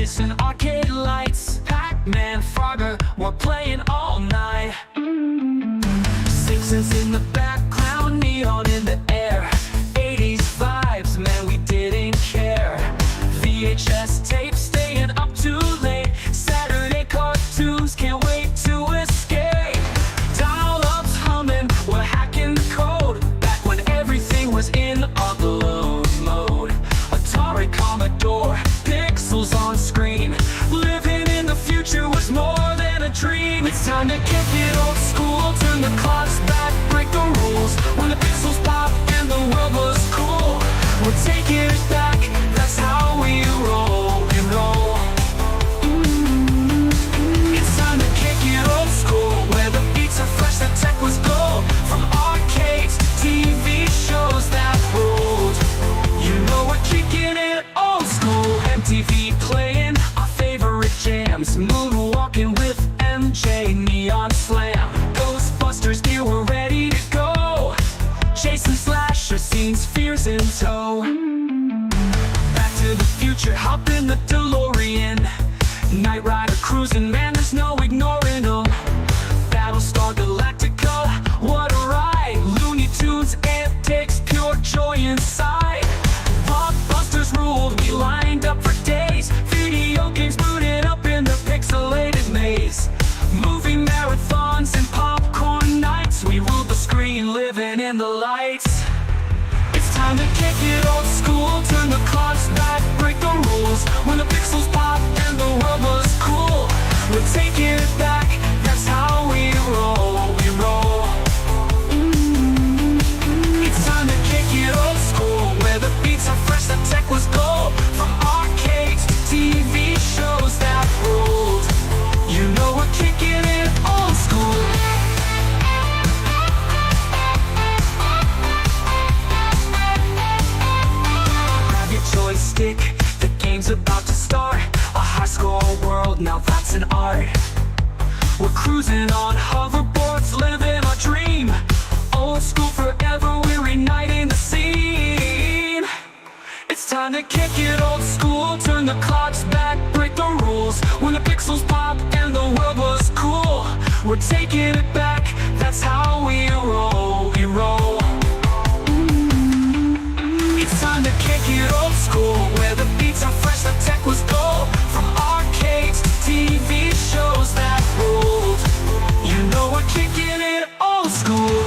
missing arcade lights. Pac-Man, Frogger, we're playing all night. Simpsons in the background, neon in the air. 80s vibes, man, we didn't care. VHS tapes staying up too late. Saturday cartoons, can't wait to escape. Dial-ups humming, we're hacking the code. Back when everything was in upload mode. Atari, Commodore, pixels on screen. Living in the future was more than a dream. It's time to kick it old school, turn the clocks back, break the rules. When the pixels pop and the world was cool, we're taking it back, that's how we roll and roll. It's time to kick it old school, where the beats are fresh, the tech was gold. From arcades to TV shows that ruled, you know we're kicking it old school. MTV playing our favorite jams, moonwalking with MJ, Neon Slam. Ghostbusters gear, we're ready to go. Chasing slasher scenes, fears in tow. Back to the future, hop in the DeLorean. Knight Rider cruising, man, there's no ignoring them. Battlestar Galactica, what a ride. Looney Tunes, antics, pure joy inside. Blockbusters ruled, we lined up for days. Video games booted up in the pixelated maze. Movie marathons and popcorn nights, we ruled the screen, living in the lights. It's time to kick it old school, turn the clocks back, break the rules. When the pixels pop and the world was cool, we're taking it back, that's how we roll, we roll. It's time to kick it old school, where the beats are fresh, the tech was gold. From arcades to TV shows that ruled, you know we're kicking it old school. Grab your joystick, the game's about to start. A high score world, now that's an art. We're cruising on hoverboards, living our dream. Old school forever, we're igniting the scene. It's time to kick it old school, turn the clocks back, break the rules. When the pixels pop and the world was cool, we're taking it back, that's how we roll, we roll. It's time to kick it old school, where the beats are fresh, the tech was gold. From arcades to TV shows that ruled, you know we're kicking it old school.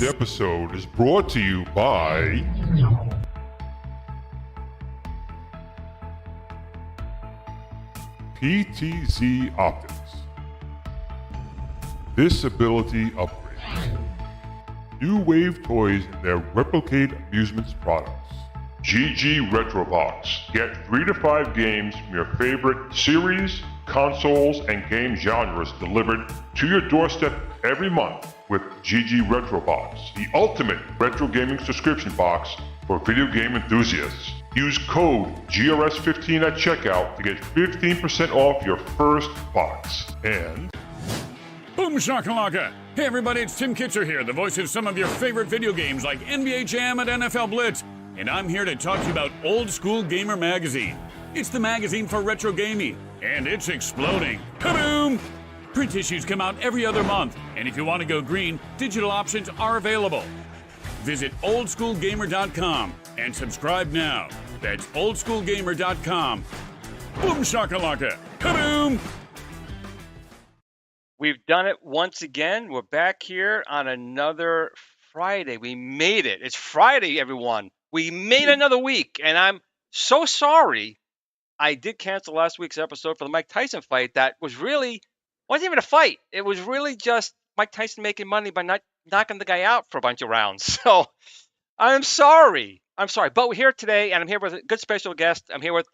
Episode is brought to you by PTZ Optics. Disability upgrade. New Wave Toys and their Replicate Amusements products. GG Retrobox. Get 3 to 5 games from your favorite series, consoles, and game genres delivered to your doorstep every month with GG Retrobox, the ultimate retro gaming subscription box for video game enthusiasts. Use code GRS15 at checkout to get 15% off your first box. And Boom shakalaka! Hey everybody, it's Tim Kitcher here, the voice of some of your favorite video games like NBA Jam and NFL Blitz. And I'm here to talk to you about Old School Gamer Magazine. It's the magazine for retro gaming, and it's exploding. Kaboom! Print issues come out every other month, and if you want to go green, digital options are available. Visit oldschoolgamer.com and subscribe now. That's oldschoolgamer.com. Boom shakalaka! Kaboom! We've done it once again. We're back here on another Friday. We made it. It's Friday, everyone. We made another week, and I'm so sorry I did cancel last week's episode for the Mike Tyson fight. That wasn't even a fight. It was really just Mike Tyson making money by not knocking the guy out for a bunch of rounds. So I'm sorry. But we're here today, and I'm here with a good special guest. I'm here with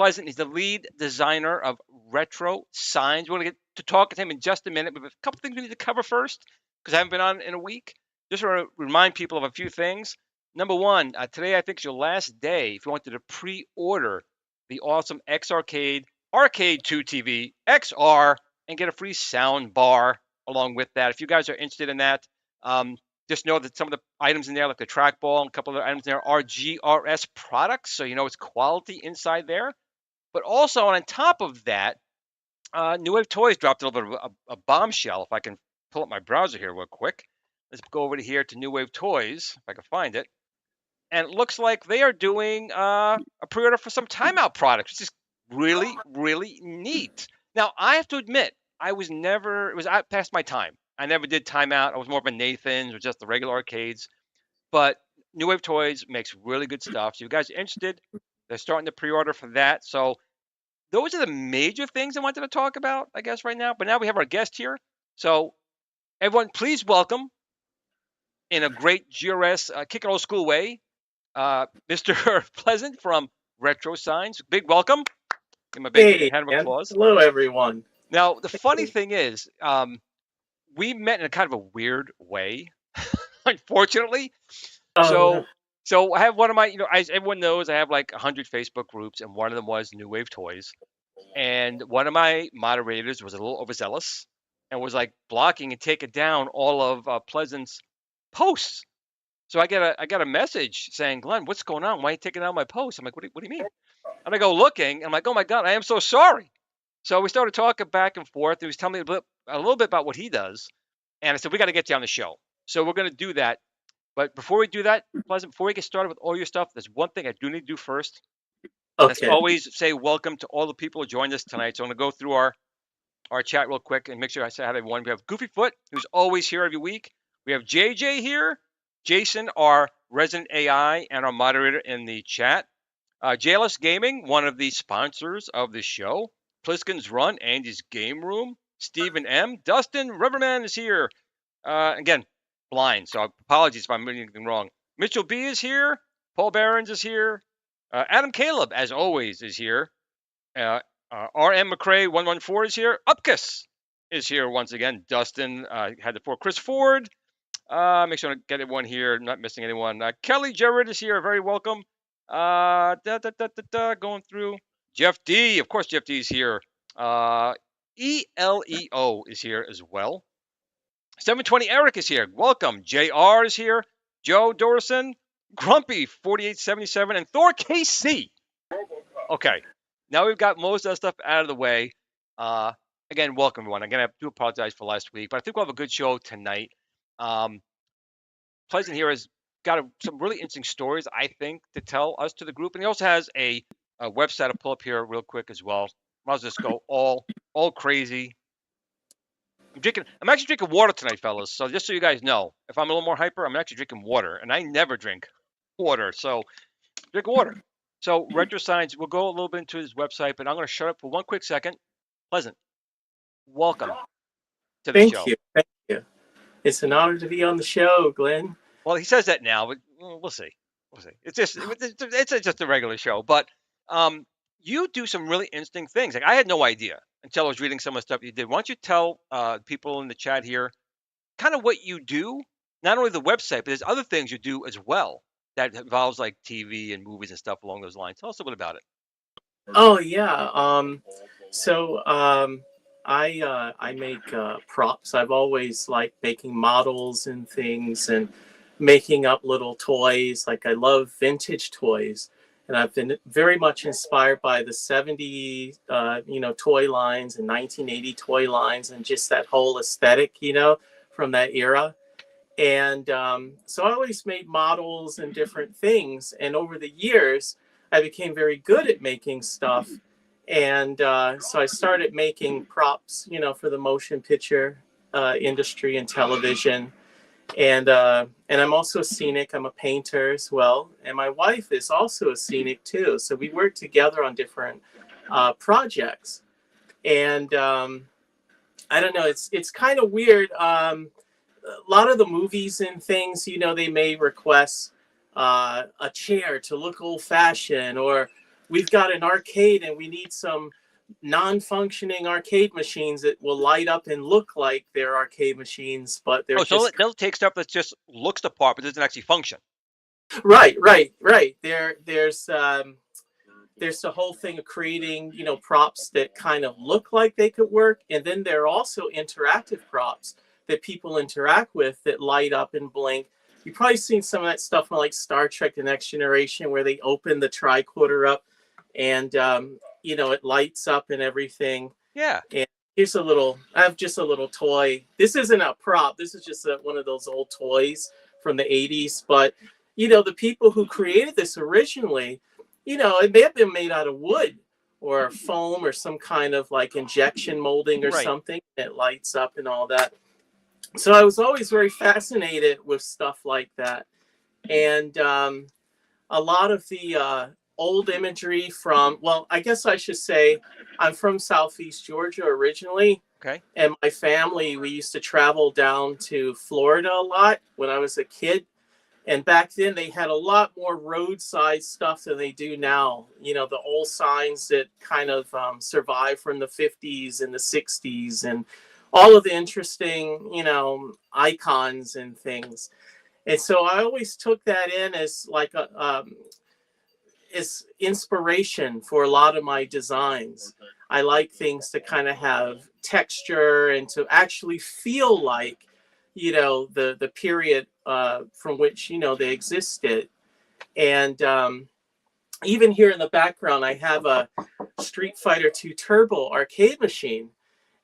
Pleasant. He's the lead designer of Retro Signs. We're going to get to talk to him in just a minute, but a couple things we need to cover first because I haven't been on in a week. Just want to remind people of a few things. Number one, today I think is your last day if you wanted to pre-order the awesome X Arcade 2 TV XR and get a free sound bar along with that. If you guys are interested in that, just know that some of the items in there, like the trackball and a couple of other items in there, are GRS products, so you know it's quality inside there. But also on top of that, New Wave Toys dropped a little bit of a bombshell. If I can pull up my browser here real quick. Let's go over to here to New Wave Toys, if I can find it. And it looks like they are doing a pre-order for some timeout products, which is really, really neat. Now, I have to admit, it was past my time. I never did timeout. I was more of a Nathan's or just the regular arcades. But New Wave Toys makes really good stuff. So if you guys are interested, they're starting the pre-order for that. So those are the major things I wanted to talk about, I guess, right now. But now we have our guest here. So everyone, please welcome, in a great GRS kick and old school way, Mr. Pleasant from Retro Signs. Big welcome. Give him a big hand of applause. Hello, everyone. Now, the funny thing is, we met in a kind of a weird way, unfortunately. So I have one of my, everyone knows I have like 100 Facebook groups, and one of them was New Wave Toys. And one of my moderators was a little overzealous and was like blocking and taking down all of Pleasant's posts. So I get a message saying, Glenn, what's going on? Why are you taking down my posts? I'm like, what do you mean? And I go looking. I'm like, oh my God, I am so sorry. So we started talking back and forth. He was telling me a little bit about what he does. And I said, we got to get you on the show. So we're going to do that. But before we do that, Pleasant, before we get started with all your stuff, there's one thing I do need to do first. Okay. Let's always say welcome to all the people who joined us tonight. So I'm going to go through our chat real quick and make sure I say hi to everyone. We have Goofyfoot, who's always here every week. We have JJ here. Jason, our resident AI and our moderator in the chat. JLS Gaming, one of the sponsors of the show. Pliskin's Run, Andy's Game Room. Stephen M. Dustin Riverman is here. Again, blind, so apologies if I'm reading anything wrong. Mitchell B is here. Paul Behrens is here. Adam Caleb, as always, is here. RM McCrae 114 is here. Upkiss is here once again. Dustin had the 4. Chris Ford. Make sure I get everyone here, not missing anyone. Kelly Jarrett is here, very welcome. Going through. Jeff D, of course, Jeff D is here. ELEO is here as well. 720 Eric is here, welcome. JR is here. Joe Dorson, Grumpy 4877, and Thor KC. Okay, now we've got most of that stuff out of the way. Again, welcome everyone. Again, I do apologize for last week, but I think we'll have a good show tonight. Pleasant here has got some really interesting stories, I think, to tell us to the group, and he also has a website I'll pull up here real quick as well. I'll just go all crazy. I'm actually drinking water tonight, fellas. So just so you guys know, if I'm a little more hyper, I'm actually drinking water, and I never drink water. So drink water. So Retro Signs, we'll go a little bit into his website, but I'm going to shut up for one quick second. Pleasant, welcome to the show. Thank you. It's an honor to be on the show, Glenn. Well, he says that now, but we'll see. It's just a regular show, but you do some really interesting things. Like I had no idea until I was reading some of the stuff you did. Why don't you tell people in the chat here kind of what you do? Not only the website, but there's other things you do as well that involves like TV and movies and stuff along those lines. Tell us a bit about it. Oh yeah. I make props. I've always liked making models and things and making up little toys. Like I love vintage toys. And I've been very much inspired by the 70s, toy lines and 1980 toy lines and just that whole aesthetic, from that era. And so I always made models and different things. And over the years, I became very good at making stuff. And so I started making props, for the motion picture industry and television. And I'm also scenic. I'm a painter as well. And my wife is also a scenic too. So we work together on different projects. And I don't know, it's kind of weird. A lot of the movies and things, they may request a chair to look old fashioned or we've got an arcade and we need some non-functioning arcade machines that will light up and look like they're arcade machines, but they're Oh, so just they'll take stuff that just looks the part but doesn't actually function. right. There's the whole thing of creating, props that kind of look like they could work, and then there are also interactive props that people interact with that light up and blink. You've probably seen some of that stuff on like Star Trek: The Next Generation, where they open the tricorder up and it lights up and everything. Yeah. And I have just a little toy. This isn't a prop. This is just one of those old toys from the 80s. But, the people who created this originally, it may have been made out of wood or foam or some kind of like injection molding or Right. something. It lights up and all that. So I was always very fascinated with stuff like that. And a lot of the old imagery I guess I should say I'm from Southeast Georgia originally. Okay. And my family, we used to travel down to Florida a lot when I was a kid. And back then they had a lot more roadside stuff than they do now. The old signs that kind of survived from the 50s and the 60s and all of the interesting, icons and things. And so I always took that in as like as inspiration for a lot of my designs. Okay. I like things to kind of have texture and to actually feel like, the period from which, they existed. And even here in the background, I have a Street Fighter II Turbo arcade machine.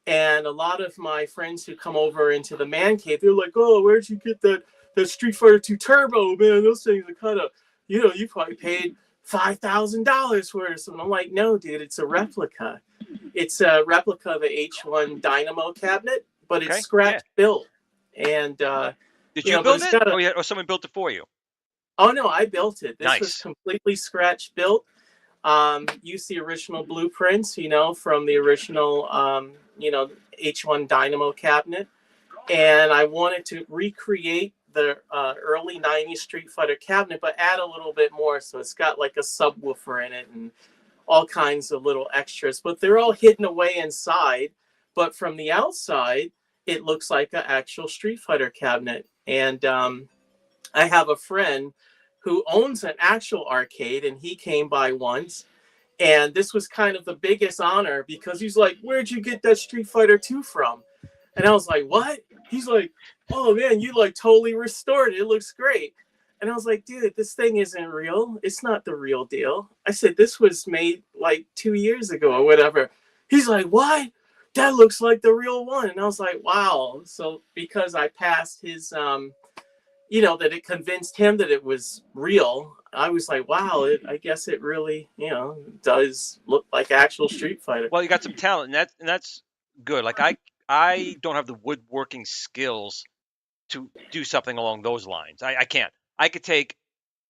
And a lot of my friends who come over into the man cave, they're like, oh, where'd you get that Street Fighter II Turbo, man? Those things are kind of, you probably paid $5,000 for it. And I'm like, no, dude, it's a replica. It's a replica of the H1 Dynamo cabinet, but it's scratch built. And did you build it? Or someone built it for you? Oh no, I built it. This Nice. was completely scratch built. Use the original blueprints, from the original, H1 Dynamo cabinet. And I wanted to recreate the early 90s Street Fighter cabinet, but add a little bit more. So it's got like a subwoofer in it and all kinds of little extras, but they're all hidden away inside. But from the outside, it looks like an actual Street Fighter cabinet. And I have a friend who owns an actual arcade, and he came by once. And this was kind of the biggest honor because he's like, where'd you get that Street Fighter 2 from? And I was like, what? He's like, oh man, you like totally restored it. It looks great. And I was like, dude, this thing isn't real. It's not the real deal. I said, this was made like 2 years ago or whatever. He's like, what? That looks like the real one. And I was like, wow. So because I passed his, that it convinced him that it was real, I was like, wow, I guess it really, does look like actual Street Fighter. Well, you got some talent, and that's good. Like I don't have the woodworking skills to do something along those lines. I can't. I could take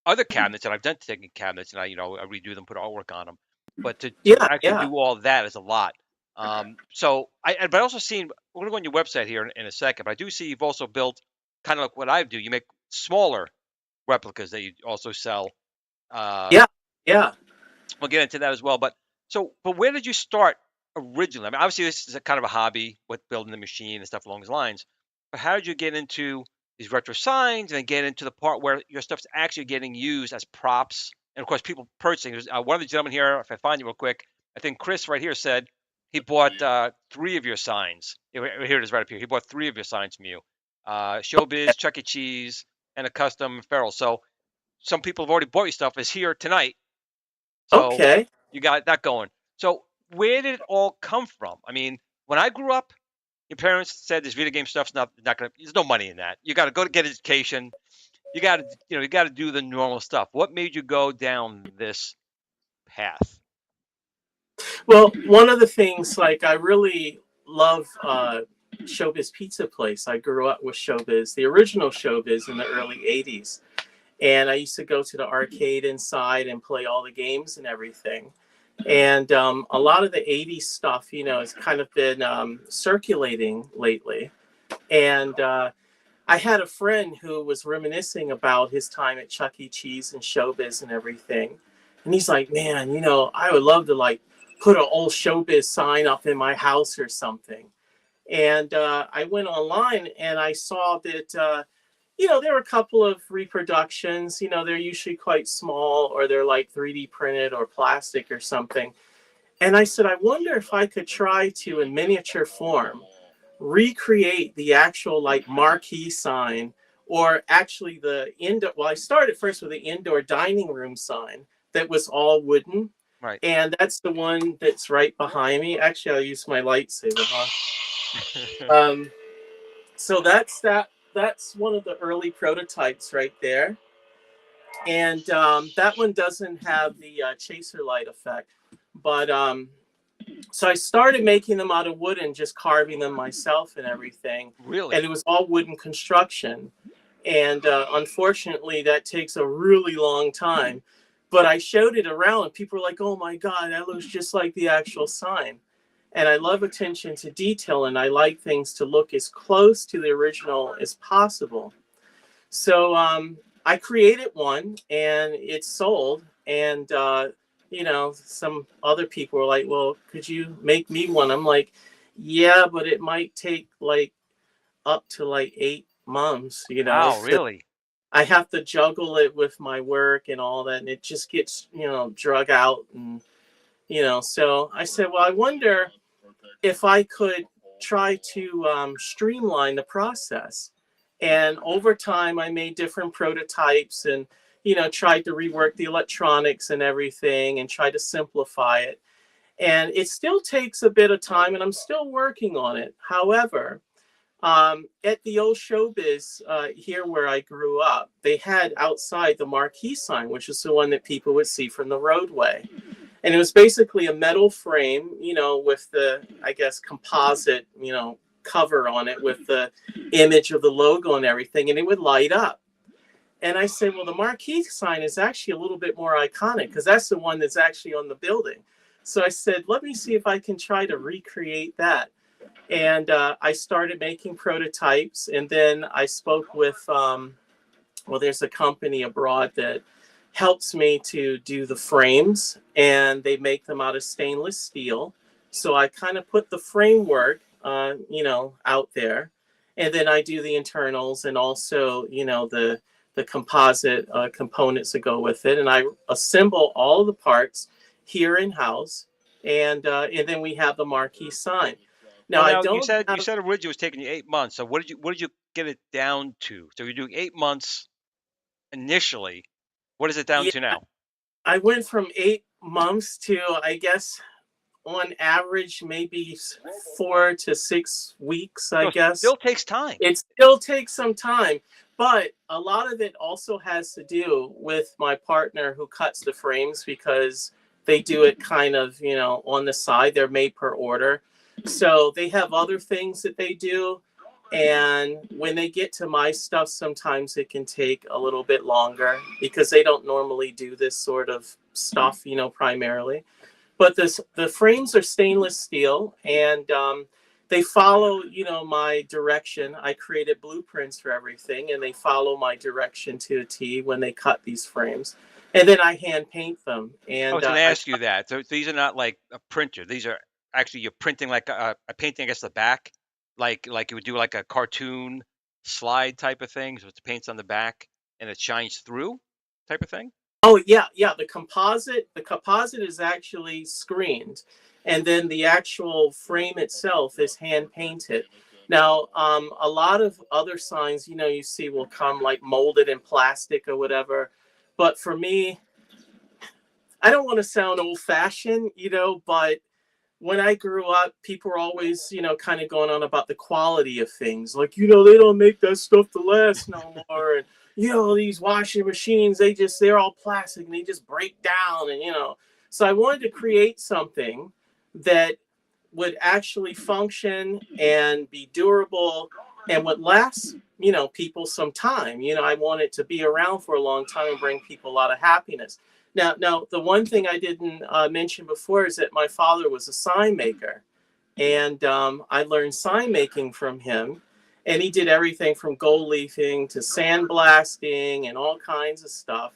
other cabinets, and I've done taking cabinets, and I redo them, put artwork on them. But to actually do all that is a lot. But I also seen, we're gonna go on your website here in a second, but I do see you've also built kind of like what I do. You make smaller replicas that you also sell. Yeah. We'll get into that as well. But where did you start originally? I mean, obviously this is a kind of a hobby with building the machine and stuff along those lines. But how did you get into these retro signs and then get into the part where your stuff's actually getting used as props? And of course, people purchasing. There's one of the gentlemen here, if I find you real quick, I think Chris right here said he bought 3 of your signs. Here it is right up here. He bought 3 of your signs from you. Showbiz, Chuck E. Cheese, and a custom Feral. So some people have already bought your stuff. Is here tonight. So okay. You got that going. So where did it all come from? I mean, when I grew up, your parents said this video game stuff's not gonna. There's no money in that. You got to go to get education. You got to do the normal stuff. What made you go down this path? Well, one of the things, like, I really love Showbiz Pizza Place. I grew up with Showbiz, the original Showbiz in the early 80s. And I used to go to the arcade inside and play all the games and everything. And a lot of the 80s stuff, has kind of been circulating lately. And I had a friend who was reminiscing about his time at Chuck E. Cheese and Showbiz and everything. And he's like, man, you know, I would love to like put an old showbiz sign up in my house or something. And I went online and I saw that, you know, there were a couple of reproductions. You know, they're usually quite small, or they're like 3D printed or plastic or something. And I said, I wonder if I could try to, in miniature form, recreate the actual like marquee sign, or actually the indoor. Well, I started first with the indoor dining room sign that was all wooden. Right. And that's the one that's right behind me. Actually, I'll use my lightsaber, huh? So that's one of the early prototypes right there. And that one doesn't have the chaser light effect. But so I started making them out of wood and just carving them myself and everything. Really? And it was all wooden construction. And unfortunately, that takes a really long time. But I showed it around and people were like, oh my God, that looks just like the actual sign. And I love attention to detail, and I like things to look as close to the original as possible. So I created one and it sold. And, you know, some other people were like, well, could you make me one? I'm like, yeah, but it might take like up to like 8 months, you know. Wow, really? I have to juggle it with my work and all that, and it just gets, you know, drug out. And, you know, so I said, well, I wonder if I could try to streamline the process. And over time, I made different prototypes and, you know, tried to rework the electronics and everything and try to simplify it. And it still takes a bit of time, and I'm still working on it. However, at the old showbiz here where I grew up, they had outside the marquee sign, which is the one that people would see from the roadway. And it was basically a metal frame, you know, with the, I guess, composite, you know, cover on it with the image of the logo and everything, and it would light up. And I said, well, the marquee sign is actually a little bit more iconic because that's the one that's actually on the building. So I said, let me see if I can try to recreate that. And I started making prototypes, and then I spoke with, well, there's a company abroad that helps me to do the frames, and they make them out of stainless steel. So I kind of put the framework, you know, out there, and then I do the internals and also, you know, the composite components that go with it, and I assemble all the parts here in house, and then we have the marquee sign. Now, Well, I don't. you said originally it was taking you 8 months. So what did you get it down to? So you're doing 8 months initially. What is it down to now? I went from 8 months to, I guess, on average, maybe 4 to 6 weeks, I guess. It still takes time. It still takes some time, but a lot of it also has to do with my partner who cuts the frames, because they do it kind of, you know, on the side. They're made per order. So they have other things that they do. And when they get to my stuff, sometimes it can take a little bit longer because they don't normally do this sort of stuff, you know, primarily. But the frames are stainless steel, and they follow, you know, my direction. I created blueprints for everything, and they follow my direction to a T when they cut these frames. And then I hand paint them. And I was going to ask you that. So these are not like a printer. These are actually, you're printing like a painting, I guess, the back, like you would do like a cartoon slide type of thing. So it paints on the back and it shines through type of thing. Oh yeah. The composite is actually screened, and then the actual frame itself is hand painted. Now, a lot of other signs, you know, you see will come like molded in plastic or whatever. But for me, I don't want to sound old fashioned, you know, but when I grew up, people were always, you know, kind of going on about the quality of things. Like, you know, they don't make that stuff to last no more. And, you know, these washing machines, they're all plastic and they just break down. And, you know, so I wanted to create something that would actually function and be durable and would last, you know, people some time. You know, I want it to be around for a long time and bring people a lot of happiness. Now, the one thing I didn't mention before is that my father was a sign maker, and I learned sign making from him, and he did everything from gold leafing to sandblasting and all kinds of stuff.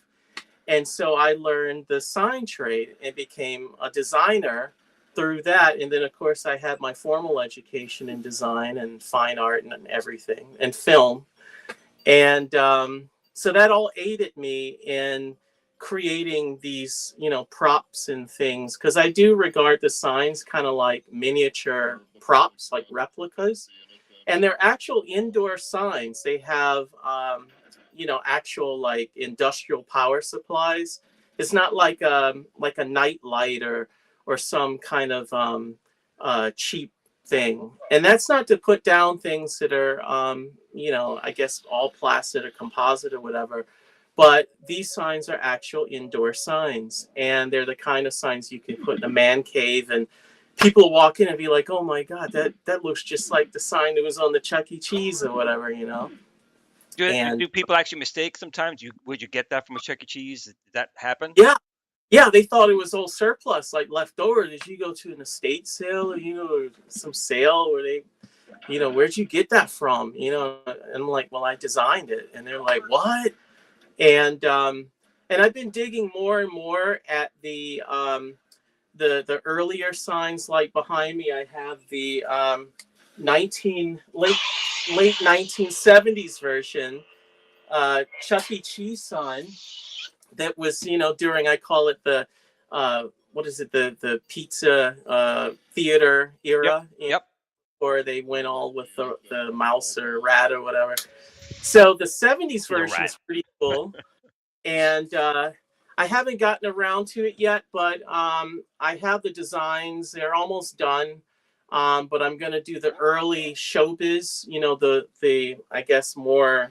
And so I learned the sign trade and became a designer through that. And then, of course, I had my formal education in design and fine art and everything and film. And so that all aided me in creating these, props and things, because I do regard the signs kind of like miniature props, like replicas. And they're actual indoor signs. They have, actual like industrial power supplies. It's not like a night light or some kind of cheap thing. And that's not to put down things that are, I guess all plastic or composite or whatever. But these signs are actual indoor signs, and they're the kind of signs you can put in a man cave, and people walk in and be like, "Oh my God, that looks just like the sign that was on the Chuck E. Cheese or whatever," And Do people actually mistake sometimes? Would you get that from a Chuck E. Cheese? Did that happen? yeah, they thought it was old surplus, like leftover. Did you go to an estate sale, or some sale where they, where'd you get that from? And I'm like, well, I designed it, and they're like, what? And I've been digging more and more at the earlier signs. Like behind me, I have the late 1970s version Chuck E. Cheese sign that was, during, I call it the the pizza theater era. Yep. Or they went all with the mouse or rat or whatever. So the 70s version is pretty cool. And I haven't gotten around to it yet, but I have the designs. They're almost done. But I'm going to do the early showbiz, the I guess more,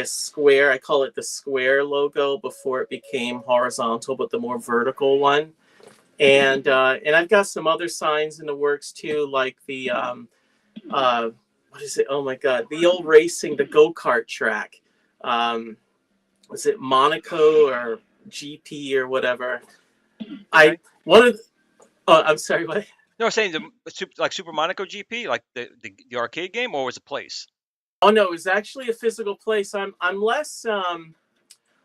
square. I call it the square logo before it became horizontal, but the more vertical one. And I've got some other signs in the works too, like the what is it? Oh my God, the old racing, the go-kart track. Was it Monaco or GP or whatever? Okay. I'm sorry, what? No, I was saying like Super Monaco GP, like the arcade game, or was it a place? Oh no, it was actually a physical place. I'm less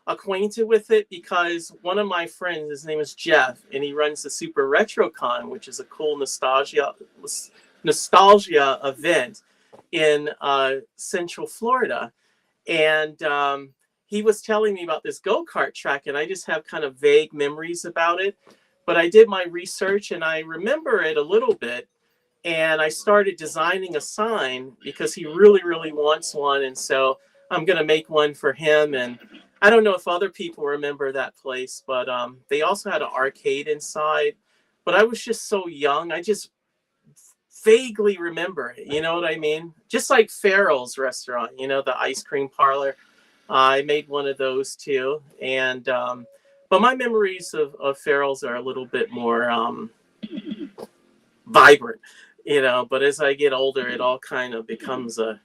acquainted with it because one of my friends, his name is Jeff, and he runs the Super Retro Con, which is a cool nostalgia event in Central Florida. And he was telling me about this go-kart track, and I just have kind of vague memories about it. But I did my research, and I remember it a little bit. And I started designing a sign because he really, really wants one. And so I'm going to make one for him. And I don't know if other people remember that place, but they also had an arcade inside. But I was just so young. I just vaguely remember it. You know what I mean? Just like Farrell's restaurant, the ice cream parlor. I made one of those too. And but my memories of Farrell's are a little bit more vibrant, but as I get older, it all kind of becomes a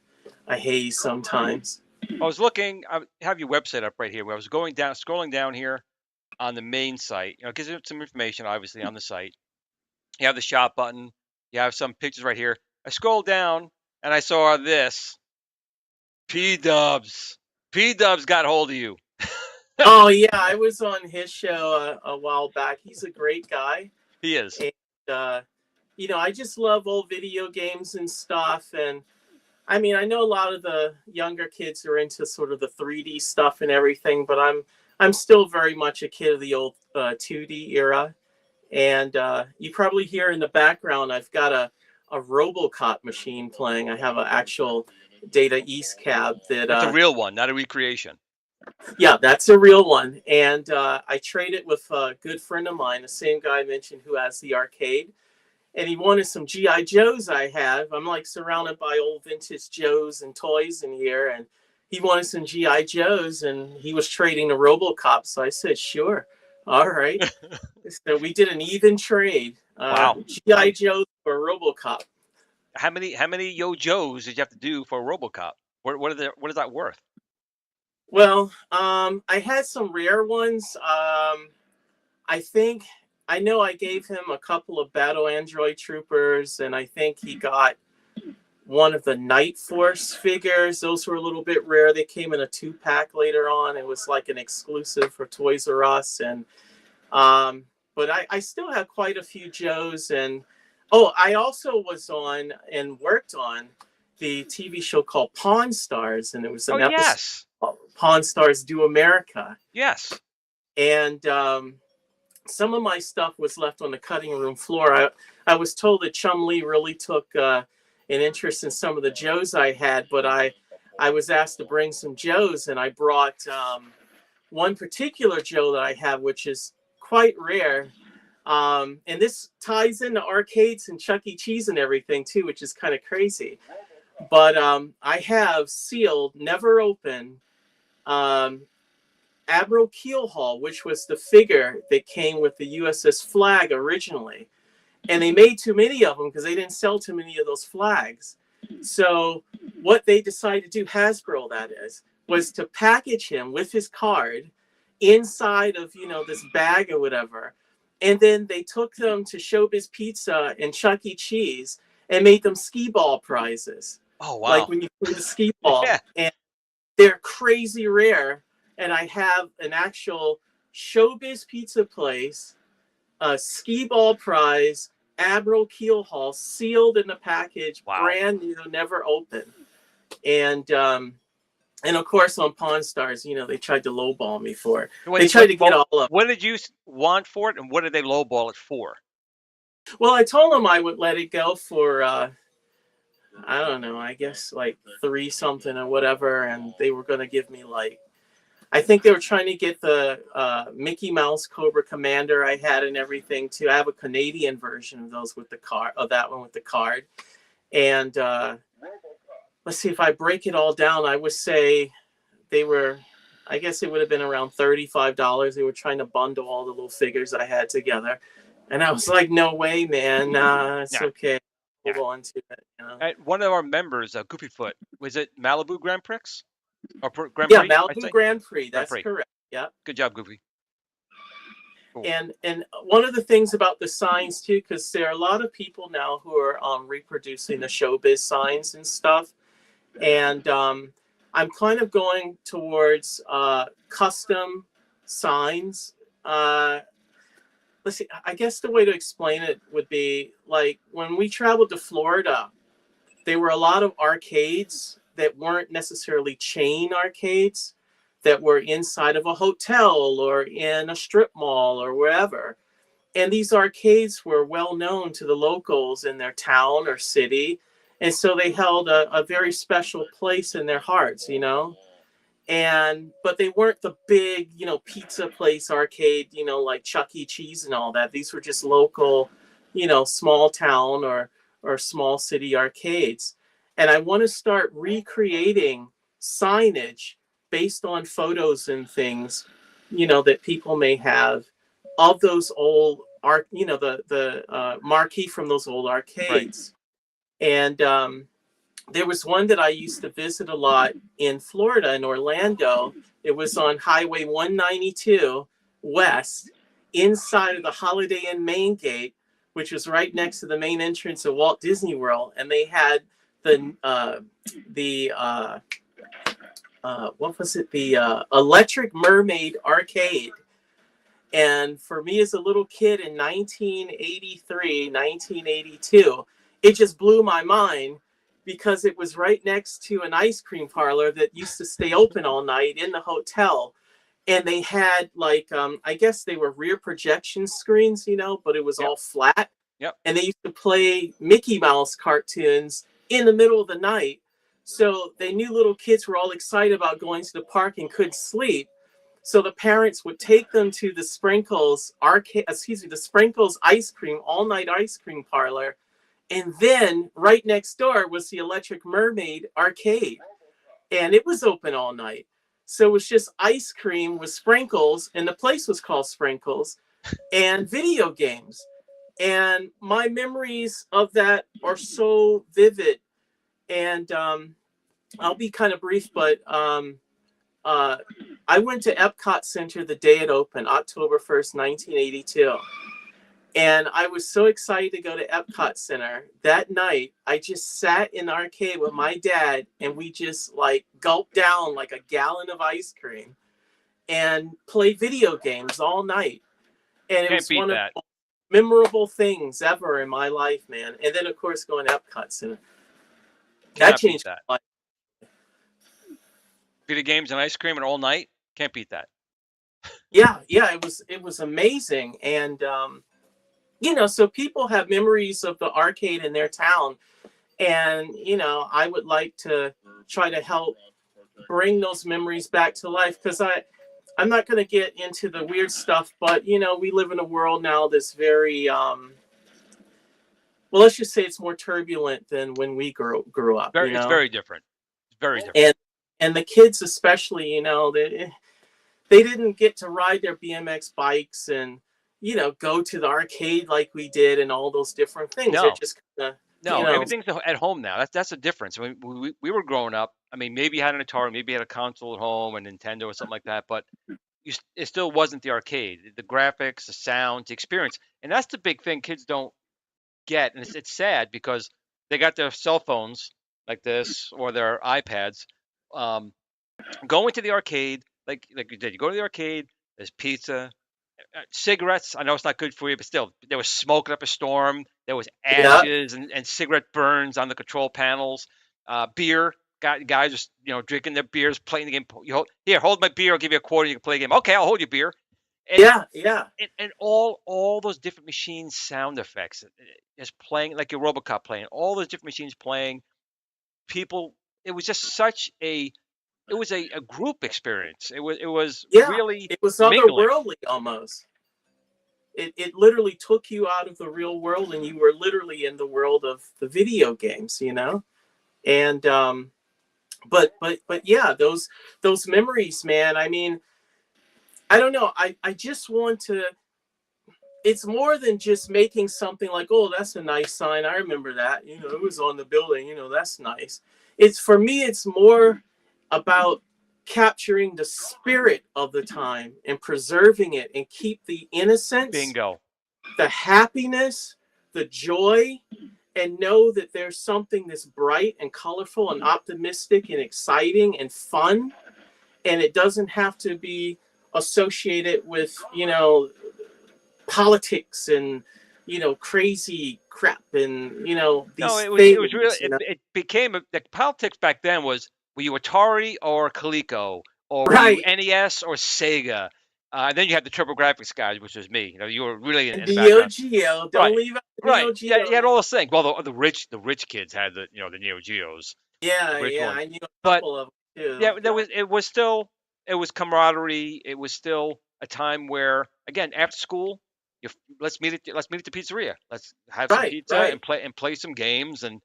haze sometimes. I was looking. I have your website up right here. Where I was scrolling down here on the main site. Because there's some information obviously on the site. You have the shop button. You have some pictures right here. I scrolled down and I saw this. P-Dubs. P-Dubs got hold of you. Oh yeah, I was on his show a while back. He's a great guy. He is. And I just love old video games and stuff. And I mean, I know a lot of the younger kids are into sort of the 3D stuff and everything, but I'm still very much a kid of the old 2D era. And you probably hear in the background, I've got a RoboCop machine playing. I have an actual Data East cab that It's a real one, not a recreation. Yeah, that's a real one. And I traded with a good friend of mine, the same guy I mentioned who has the arcade. And he wanted some G.I. Joes I have. I'm like surrounded by old vintage Joes and toys in here. And he wanted some G.I. Joes, and he was trading the RoboCop. So I said, sure. All right. So we did an even trade. Wow. G.I. Joes for RoboCop. How many Yo Joes did you have to do for a RoboCop? What is that worth? Well, I had some rare ones. I know I gave him a couple of Battle Android Troopers, and I think he got one of the Night Force figures. Those were a little bit rare. They came in a 2-pack later on. It was like an exclusive for Toys R Us. And but I still have quite a few Joes. And I also was on and worked on the TV show called Pawn Stars, and it was an episode called Pawn Stars Do America. Yes. And some of my stuff was left on the cutting room floor. I was told that Chum Lee really took an interest in some of the Joes I had, but I was asked to bring some Joes, and I brought one particular Joe that I have, which is quite rare. And this ties into arcades and Chuck E. Cheese and everything too, which is kind of crazy. But I have sealed, never opened, Admiral Keelhaul, which was the figure that came with the USS Flag originally. And they made too many of them because they didn't sell too many of those flags. So what they decided to do, Hasbro that is, was to package him with his card inside of, this bag or whatever. And then they took them to Showbiz Pizza and Chuck E. Cheese and made them skee ball prizes. Oh, wow. Like when you play the skee ball. Yeah. And they're crazy rare. And I have an actual Showbiz Pizza place, a skee ball prize, Admiral Keelhaul, sealed in the package, brand new, never opened. And of course on Pawn Stars, they tried to lowball me for it. They tried to get all of it. What did you want for it, and what did they lowball it for? Well, I told them I would let it go for I don't know, I guess like 3 something or whatever, and they were going to give me I think they were trying to get the Mickey Mouse Cobra Commander I had and everything too. I have a Canadian version of those with the card, of that one with the card. And let's see, if I break it all down, I would say they were, I guess it would have been around $35. They were trying to bundle all the little figures I had together. And I was like, no way, man. It's okay. Hold on to it. One of our members, Goofyfoot, was it Malibu Grand Prix? Or Grand Prix? Yeah, Malibu Grand Prix. That's correct. Yeah. Good job, Goofy. Cool. And one of the things about the signs too, because there are a lot of people now who are reproducing the Showbiz signs and stuff, and I'm kind of going towards custom signs. Let's see. I guess the way to explain it would be like when we traveled to Florida, there were a lot of arcades that weren't necessarily chain arcades, that were inside of a hotel or in a strip mall or wherever. And these arcades were well known to the locals in their town or city. And so they held a very special place in their hearts, but they weren't the big, pizza place arcade, like Chuck E. Cheese and all that. These were just local, small town or small city arcades. And I want to start recreating signage based on photos and things, that people may have of those old the marquee from those old arcades. Right. And there was one that I used to visit a lot in Florida, in Orlando. It was on Highway 192 West, inside of the Holiday Inn main gate, which was right next to the main entrance of Walt Disney World. And they had the what was it? The Electric Mermaid Arcade. And for me as a little kid in 1983, 1982, it just blew my mind because it was right next to an ice cream parlor that used to stay open all night in the hotel. And they had I guess they were rear projection screens, but it was all flat. Yep. And they used to play Mickey Mouse cartoons in the middle of the night. So they knew little kids were all excited about going to the park and couldn't sleep. So the parents would take them to the Sprinkles the Sprinkles ice cream, all night ice cream parlor. And then right next door was the Electric Mermaid Arcade. And it was open all night. So it was just ice cream with sprinkles, and the place was called Sprinkles, and video games. And my memories of that are so vivid. And I'll be kind of brief, but I went to Epcot Center the day it opened, October 1st, 1982. And I was so excited to go to Epcot Center. That night, I just sat in the arcade with my dad, and we just like gulped down like a gallon of ice cream and played video games all night. And it Can't was beat one of that. the memorable things ever in my life, man. And then, of course, going to Epcot Center. That Cannot beat changed that. my life. Video games and ice cream and all night. Can't beat that. Yeah, it was amazing. And you know, so people have memories of the arcade in their town, and you know, I would like to try to help bring those memories back to life, because I'm not going to get into the weird stuff, but you know, we live in a world now that's very well, let's just say it's more turbulent than when we grew up. You know, It's very different. It's very different. And the kids especially, you know, they didn't get to ride their BMX bikes and, you know, go to the arcade like we did and all those different things. No. They're just kind of, No, you know, everything's at home now. That's the difference. When we were growing up, I mean, maybe you had an Atari, maybe you had a console at home, a Nintendo or something like that, but it still wasn't the arcade. The graphics, the sound, the experience, and that's the big thing kids don't get, and it's sad because they got their cell phones like this or their iPads. Going to the arcade, like you did, you go to the arcade. There's pizza, cigarettes. I know it's not good for you, but still, there was smoke up a storm. There was yeah, ashes and cigarette burns on the control panels. Beer. Guys just drinking their beers, playing the game. Here, hold my beer. I'll give you a quarter. You can play the game. Okay, I'll hold your beer. And, yeah. and all those different machines, sound effects, just playing like your RoboCop playing. All those different machines playing. People. It was just such a. It was a group experience. It was Yeah, really it was mingling. otherworldly almost. It literally took you out of the real world, and you were literally in the world of the video games, you know? And but yeah, those memories, man. I mean, I don't know. I just want to, it's more than just making something like, oh, that's a nice sign. I remember that. You know, it was on the building, you know, that's nice. It's, for me, it's more about capturing the spirit of the time and preserving it and keep the innocence, Bingo. the happiness, the joy, and know that there's something that's bright and colorful and optimistic and exciting and fun. And it doesn't have to be associated with, you know, politics and, you know, crazy crap and, you know, these No, it things, was really you know? it became the politics back then was, were you Atari or Coleco, or were you Right. NES or Sega? And then you had the TurboGraphics guys, which was me. You know, you were really in And the Neo background. Geo, don't Right. leave out the Right. Neo Yeah, Geo. you had all those things. Well, the rich kids had the Neo Geos. Yeah, The rich yeah, ones. I knew a But couple of them too. yeah, it was camaraderie. It was still a time where, again, after school, let's meet at the pizzeria. Let's have some Right, pizza right, and play some games, and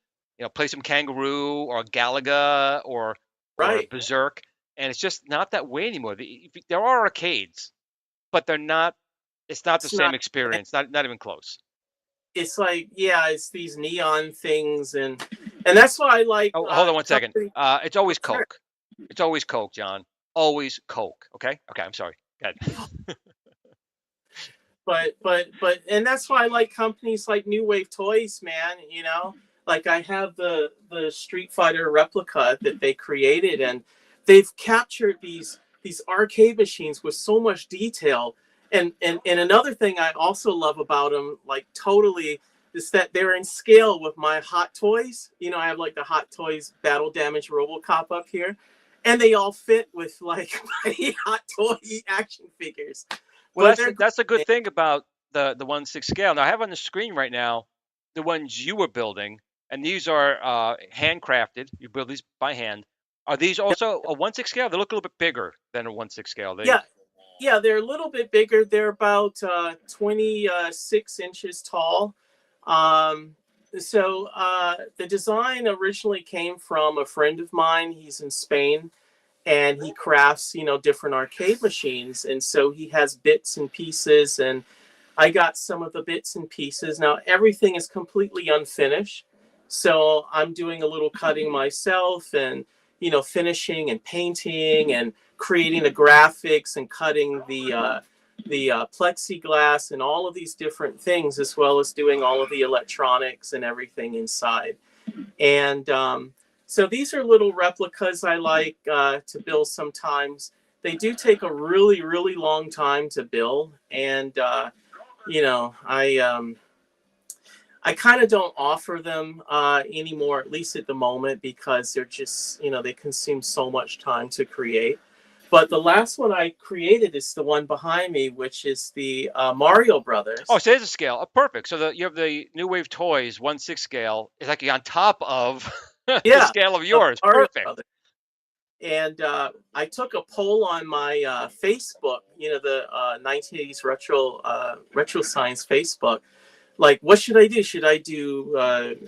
play some Kangaroo or Galaga or right. Berserk. And it's just not that way anymore. There are arcades, but they're not. It's not the It's same not, experience. Not even close. it's like, yeah, it's these neon things, and that's why I like Oh, hold on one second. company. It's always Sure. Coke. It's always Coke, John. Always Coke. Okay. Okay. I'm sorry. Go ahead. But and that's why I like companies like New Wave Toys, man. You know, like I have the Street Fighter replica that they created, and they've captured these arcade machines with so much detail. And another thing I also love about them, like totally, is that they're in scale with my Hot Toys. You know, I have like the Hot Toys Battle Damage RoboCop up here, and they all fit with like my Hot Toy action figures. Well, But that's a good thing about the 1/6 scale. Now I have on the screen right now the ones you were building, and these are handcrafted. You build these by hand. Are these also a 1/6 scale? They look a little bit bigger than a 1/6 scale. yeah, they're a little bit bigger. They're about 26 inches tall. So the design originally came from a friend of mine. He's in Spain, and he crafts, you know, different arcade machines. And so he has bits and pieces, and I got some of the bits and pieces. Now everything is completely unfinished. So I'm doing a little cutting myself, and, you know, finishing and painting and creating the graphics and cutting plexiglass and all of these different things, as well as doing all of the electronics and everything inside. And so these are little replicas I like to build sometimes. They do take a really, really long time to build. And, you know, I kind of don't offer them anymore, at least at the moment, because they're just, you know, they consume so much time to create. But the last one I created is the one behind me, which is the Mario Brothers. Oh, so there's a scale. Oh, perfect. So you have the New Wave Toys 1/6 scale. It's like on top of the scale of yours. Perfect. Brothers. And I took a poll on my Facebook, you know, the 1980s retro science Facebook. Like, what should I do? Should I do,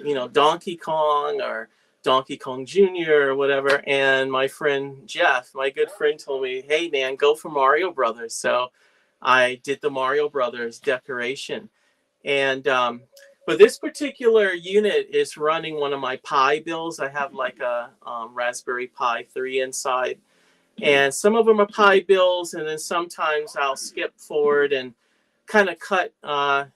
you know, Donkey Kong or Donkey Kong Jr. or whatever? And my friend Jeff, my good friend, told me, hey, man, go for Mario Brothers. So I did the Mario Brothers decoration. And but this particular unit is running one of my Pi builds. I have like a Raspberry Pi 3 inside. And some of them are Pi builds, and then sometimes I'll skip forward and kind of cut,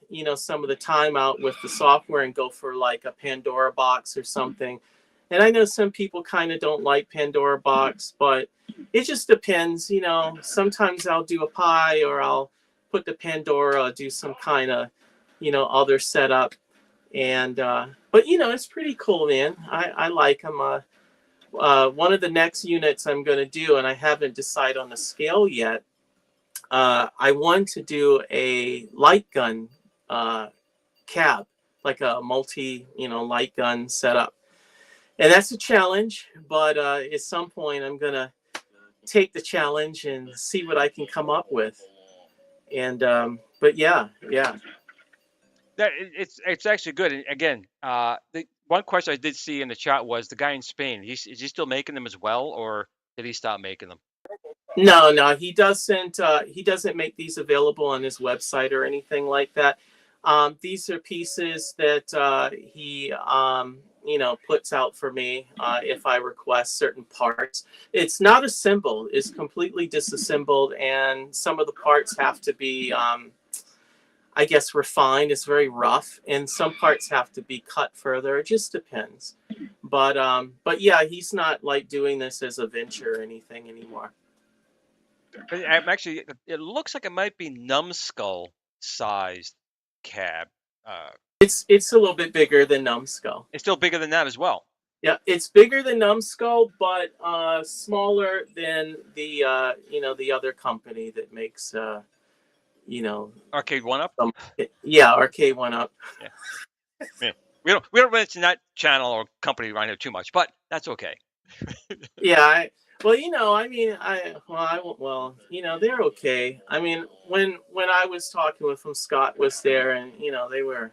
you know, some of the time out with the software and go for like a Pandora box or something. And I know some people kind of don't like Pandora box, but it just depends. You know, sometimes I'll do a Pi, or I'll put the Pandora, do some kind of, you know, other setup. And, but, you know, it's pretty cool, man. I like them. One of the next units I'm going to do, and I haven't decided on the scale yet, I want to do a light gun cab, like a multi, you know, light gun setup. And that's a challenge, but at some point I'm going to take the challenge and see what I can come up with. And, but yeah. That it's actually good. And again, the one question I did see in the chat was the guy in Spain. Is he still making them as well, or did he stop making them? No, he doesn't. He doesn't make these available on his website or anything like that. These are pieces that he, you know, puts out for me if I request certain parts. It's not assembled; it's completely disassembled, and some of the parts have to be, I guess, refined. It's very rough, and some parts have to be cut further. It just depends. But yeah, he's not like doing this as a venture or anything anymore. I'm actually, it looks like it might be numbskull sized cab. It's a little bit bigger than Numbskull. It's still bigger than that as well. Yeah, it's bigger than Numbskull, but smaller than the you know, the other company that makes you know, Arcade 1-Up. Yeah, Arcade 1-Up. Yeah. We don't mention that channel or company around here too much, but that's okay. Yeah, well, you know, I mean, well, you know, they're okay. I mean, when I was talking with them, Scott was there, and you know, they were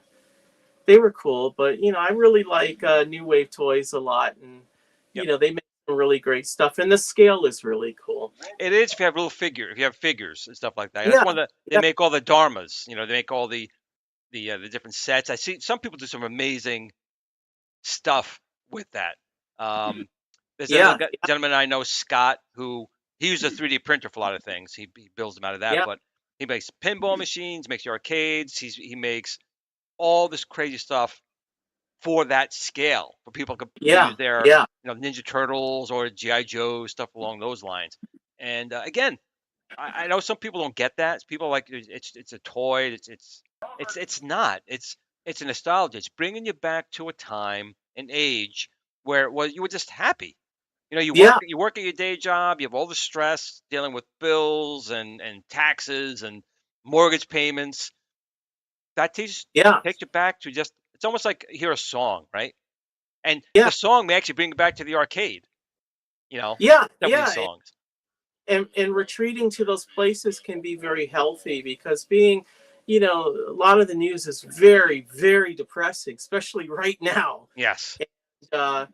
cool. But you know, I really like New Wave Toys a lot, and you know, they make some really great stuff, and the scale is really cool. It is if you have if you have figures and stuff like that. That's one that they make all the Dharmas. You know, they make all the different sets. I see some people do some amazing stuff with that. There's a gentleman I know, Scott, who he uses a 3D printer for a lot of things. He builds them out of that, but he makes pinball machines, makes arcades. He makes all this crazy stuff for that scale, for people to use their you know, Ninja Turtles or GI Joe, stuff along those lines. And again, I know some people don't get that. People are like, it's a toy. It's not. It's a nostalgia. It's bringing you back to a time, an age where you were just happy. You know, you work at your day job, you have all the stress dealing with bills and taxes and mortgage payments. That takes you back to just, it's almost like hear a song, right? And the song may actually bring you back to the arcade. You know, songs. And retreating to those places can be very healthy, because being, you know, a lot of the news is very, very depressing, especially right now. Yes. And,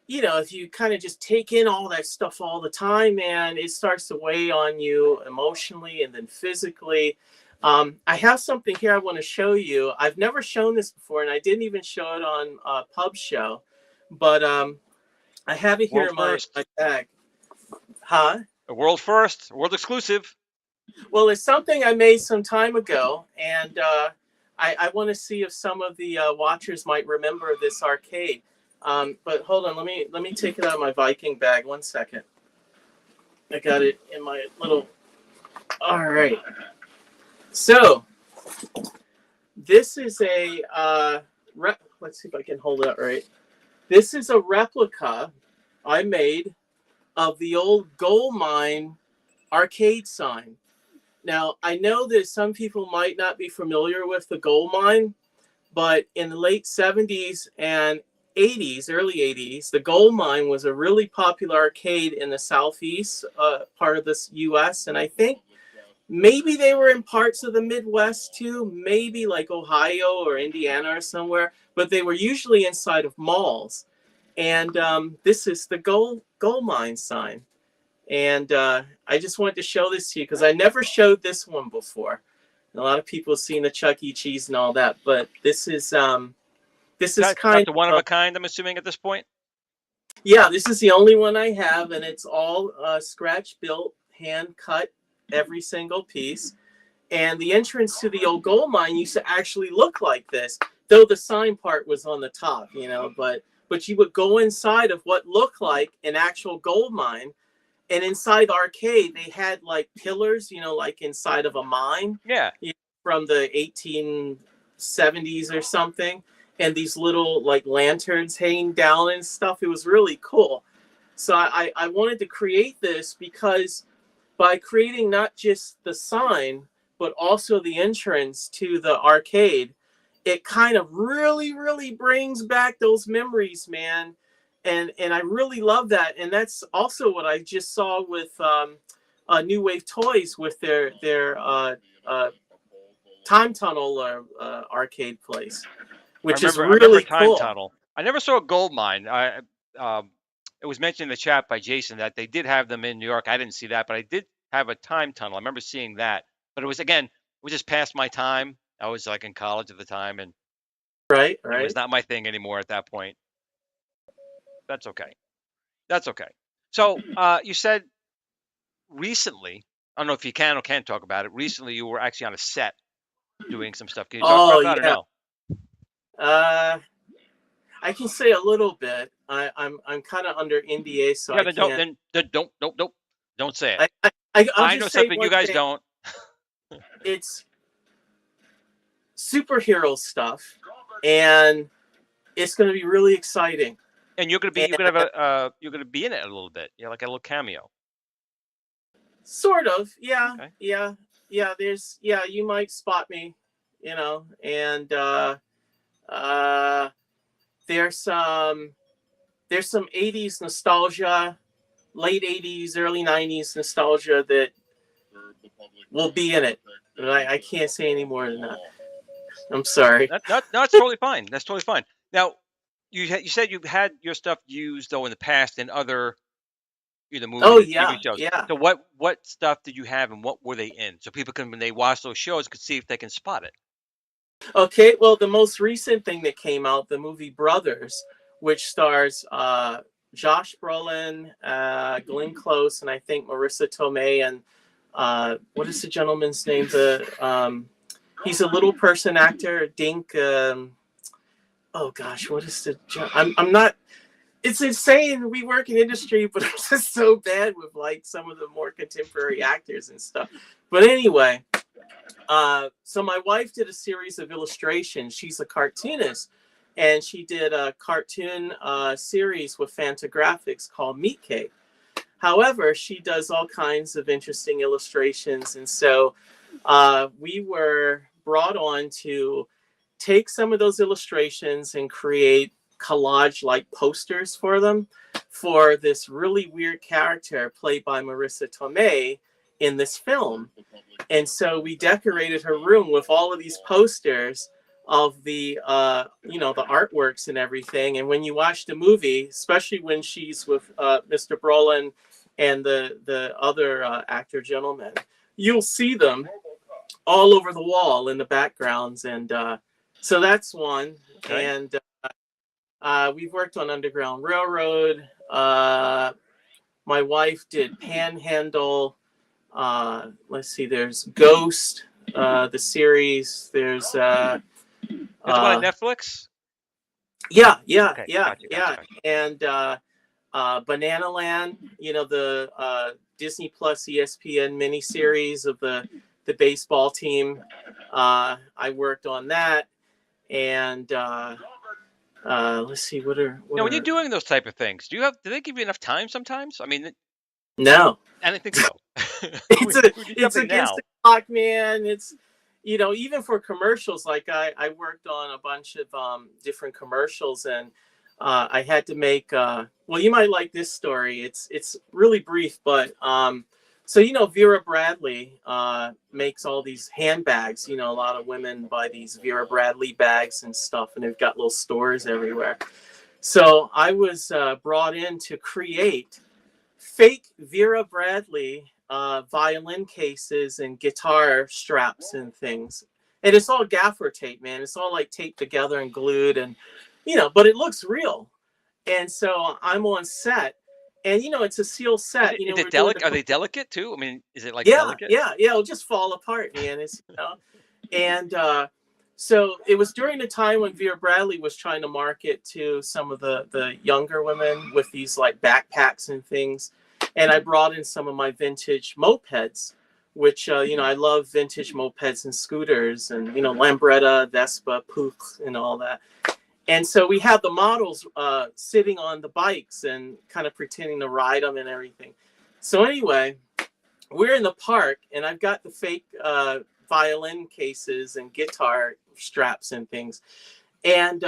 you know, if you kind of just take in all that stuff all the time, man, it starts to weigh on you emotionally and then physically. I have something here I want to show you. I've never shown this before, and I didn't even show it on Pub Show, but I have it here in my bag. Huh? A world first, world exclusive. Well, it's something I made some time ago, and I want to see if some of the watchers might remember this arcade. But hold on, let me take it out of my Viking bag. 1 second. I got it in my little. All right. So this is a let's see if I can hold it up right. This is a replica I made of the old gold mine arcade sign. Now, I know that some people might not be familiar with the gold mine, but in the late 70s and 80s, early 80s, the gold mine was a really popular arcade in the southeast part of the U.S. And I think maybe they were in parts of the Midwest too, maybe like Ohio or Indiana or somewhere, but they were usually inside of malls. And this is the gold mine sign. And I just wanted to show this to you because I never showed this one before. And a lot of people have seen the Chuck E. Cheese and all that, but this is kind of the one of a kind, I'm assuming at this point. Yeah, this is the only one I have, and it's all scratch built, hand cut, every single piece. And the entrance to the old gold mine used to actually look like this, though the sign part was on the top, you know. But you would go inside of what looked like an actual gold mine. And inside the arcade, they had like pillars, you know, like inside of a mine. Yeah. From the 1870s or something. And these little like lanterns hanging down and stuff. It was really cool. So I wanted to create this because by creating not just the sign, but also the entrance to the arcade, it kind of really, really brings back those memories, man. And I really love that. And that's also what I just saw with New Wave Toys with their time tunnel arcade place, which is really cool. Time tunnel. I never saw a gold mine. It was mentioned in the chat by Jason that they did have them in New York. I didn't see that, but I did have a time tunnel. I remember seeing that, but it was just past my time. I was like in college at the time, and right. It was not my thing anymore at that point. That's okay. So you said recently, I don't know if you can or can't talk about it. Recently, you were actually on a set doing some stuff. Can you talk about that or no? I can say a little bit. I'm kind of under NDA, so I can't. Don't say it. I know something you guys don't. It's superhero stuff, and it's going to be really exciting. And you're gonna be be in it a little bit, like a little cameo. Sort of, yeah, okay. yeah. You might spot me, you know, and there's some 80s nostalgia, late 80s, early 90s nostalgia that will be in it. And I can't say any more than that. I'm sorry. That's totally fine. That's totally fine. Now, you said you had your stuff used though in the past in other either movies or TV shows. Yeah. So what stuff did you have and what were they in? So people can, when they watch those shows, could see if they can spot it. Okay, well, the most recent thing that came out, the movie Brothers, which stars Josh Brolin, Glenn Close, and I think Marissa Tomei, and what is the gentleman's name? He's a little person actor, Dink. Oh gosh, what is the? I'm not. It's insane. We work in industry, but I'm just so bad with like some of the more contemporary actors and stuff. But anyway, so my wife did a series of illustrations. She's a cartoonist, and she did a cartoon series with Fantagraphics called Meat Cake. However, she does all kinds of interesting illustrations, and so we were brought on to take some of those illustrations and create collage-like posters for them for this really weird character played by Marissa Tomei in this film. And so we decorated her room with all of these posters of the the artworks and everything. And when you watch the movie, especially when she's with Mr. Brolin and the other actor gentleman, you'll see them all over the wall in the backgrounds. And so that's one. Okay. And we've worked on Underground Railroad. My wife did Panhandle. let's see, there's Ghost, the series. There's Is the one on Netflix? yeah, Okay, yeah. gotcha. And Banana Land, the Disney Plus ESPN miniseries of the baseball team. I worked on that, and let's see, Now, when you're doing those type of things, do they give you enough time sometimes? I mean, no. I didn't think so. it's It's against the clock, man. It's even for commercials, like I worked on a bunch of different commercials, and I had to make well, you might like this story. It's really brief, but so Vera Bradley makes all these handbags. A lot of women buy these Vera Bradley bags and stuff, and they've got little stores everywhere. So I was brought in to create fake Vera Bradley violin cases and guitar straps and things. And it's all gaffer tape, man. It's all like taped together and glued, and but it looks real. And so I'm on set, and it's a seal set. Is it delicate? Are they delicate too? I mean, is it like delicate? Yeah. It'll just fall apart, man. It's and so it was during the time when Vera Bradley was trying to market to some of the younger women with these like backpacks and things. And I brought in some of my vintage mopeds, which, I love vintage mopeds and scooters and, Lambretta, Vespa, Puch, and all that. And so we have the models sitting on the bikes and kind of pretending to ride them and everything. So anyway, we're in the park, and I've got the fake violin cases and guitar straps and things. And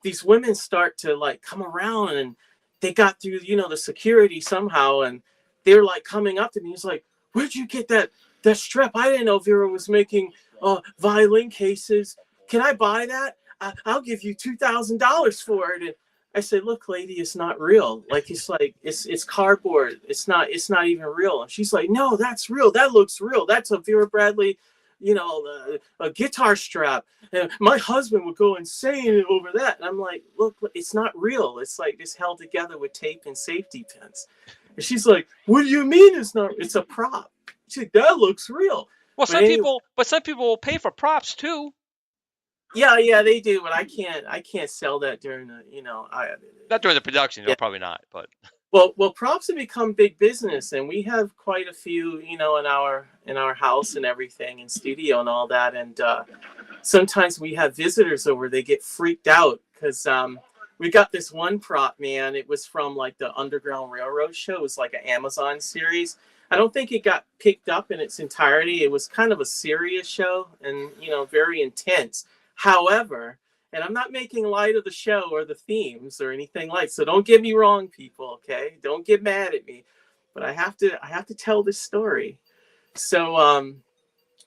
these women start to like come around, and they got through, the security somehow, and they're like coming up to me. He's like, "Where'd you get that strap? I didn't know Vera was making violin cases. Can I buy that? I'll give you $2,000 for it." And I said, "Look, lady, it's not real. Like it's cardboard. It's not even real." And she's like, "No, that's real. That looks real. That's a Vera Bradley, a guitar strap. And my husband would go insane over that." And I'm like, "Look, it's not real. It's like it's held together with tape and safety pins." And she's like, "What do you mean it's not? It's a prop." She's like, "That looks real." Well, some people will pay for props too. Yeah, they do, but I can't sell that during the, not during the production, no, probably not, but well, props have become big business, and we have quite a few, in our house and everything, and studio and all that, and sometimes we have visitors over. They get freaked out because we got this one prop, man. It was from like the Underground Railroad show. It was like an Amazon series. I don't think it got picked up in its entirety. It was kind of a serious show and very intense. However, and I'm not making light of the show or the themes or anything like, so don't get me wrong, people, okay? Don't get mad at me. But I have to tell this story. So a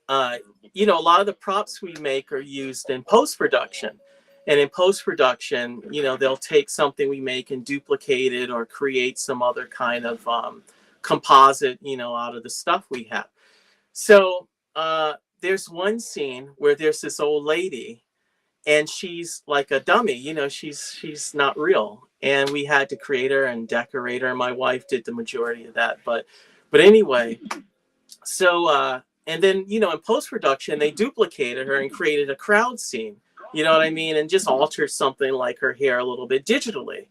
lot of the props we make are used in post-production. And in post-production, they'll take something we make and duplicate it or create some other kind of composite, out of the stuff we have. So there's one scene where there's this old lady, and she's like a dummy, she's not real, and we had to create her and decorate her. My wife did the majority of that, but anyway, so and then in post-production they duplicated her and created a crowd scene, you know what I mean, and just altered something like her hair a little bit digitally.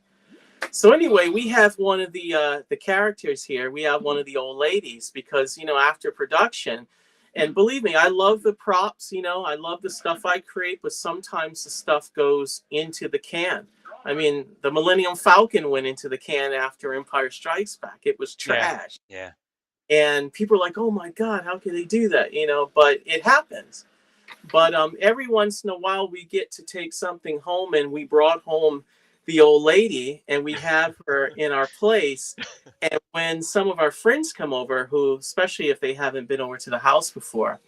So anyway, we have one of the characters here. We have one of the old ladies because after production. And believe me, I love the props, I love the stuff I create, but sometimes the stuff goes into the can. I mean, the Millennium Falcon went into the can after Empire Strikes Back. It was trash. Yeah. And people are like, "Oh my God, how can they do that?" But it happens. But every once in a while we get to take something home, and we brought home the old lady, and we have her in our place. And when some of our friends come over, who, especially if they haven't been over to the house before,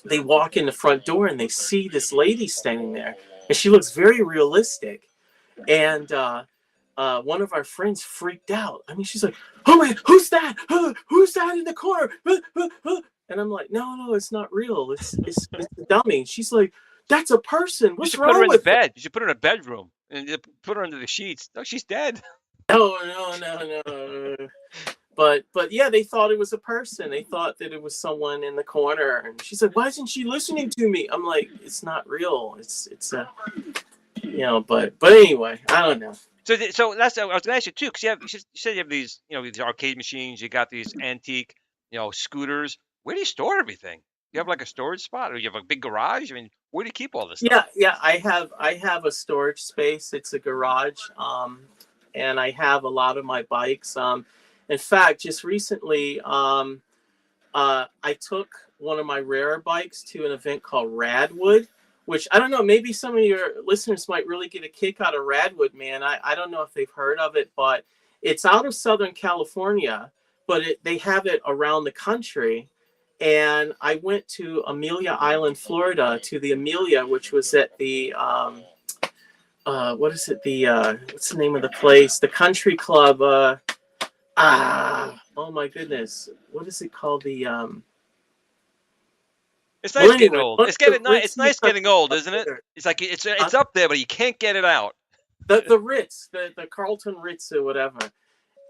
they walk in the front door and they see this lady standing there, and she looks very realistic. And one of our friends freaked out. I mean, she's like, "Oh man, who's that? Who's that in the corner?" And I'm like, no, it's not real. It's a dummy. She's like, "That's a person. What's wrong with her?" You should put her in the bed. You should put her in a bedroom and put her under the sheets. No, she's dead. No. But yeah, they thought it was a person. They thought that it was someone in the corner. And she said, "Why isn't she listening to me?" I'm like, "It's not real. It's a, you know." But anyway, I don't know. So that's I was gonna ask you too, because you said you have these, these arcade machines. You got these antique, scooters. Where do you store everything? You have like a storage spot, or you have a big garage? I mean, where do you keep all this stuff? Yeah. I have a storage space. It's a garage, and I have a lot of my bikes. In fact, just recently, I took one of my rarer bikes to an event called Radwood, which I don't know, maybe some of your listeners might really get a kick out of Radwood, man. I don't know if they've heard of it, but it's out of Southern California, but they have it around the country. And I went to Amelia Island, Florida, to the Amelia, which was at the, what is it? What's the name of the place? The country club. Oh my goodness. What is it called? It's nice getting anyway, old. It's nice getting old, isn't it? It's like it's up there, but you can't get it out. The Ritz, the Carlton Ritz or whatever.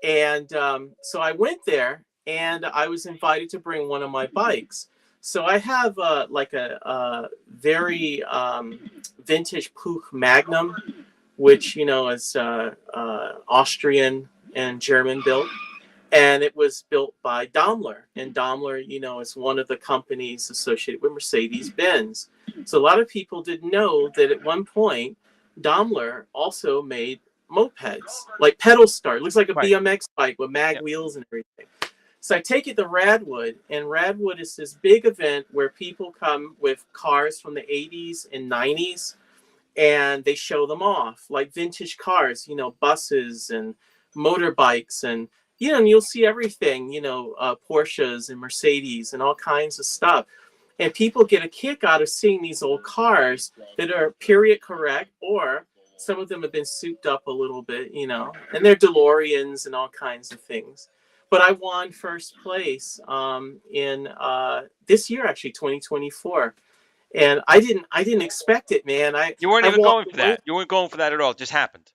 And so I went there, and I was invited to bring one of my bikes. So I have like a very vintage Puch Magnum, which is Austrian and German built. And it was built by Daimler. And Daimler, is one of the companies associated with Mercedes-Benz. So a lot of people didn't know that at one point, Daimler also made mopeds, like pedal start. It looks like a BMX bike with mag wheels and everything. So I take it to Radwood, and Radwood is this big event where people come with cars from the 80s and 90s, and they show them off, like vintage cars, buses and motorbikes, and and you'll see everything, Porsches and Mercedes and all kinds of stuff. And people get a kick out of seeing these old cars that are period correct, or some of them have been souped up a little bit, and they're DeLoreans and all kinds of things. But I won first place in this year, actually, 2024. And I didn't expect it, man. You weren't even going for that. You weren't going for that at all. It just happened.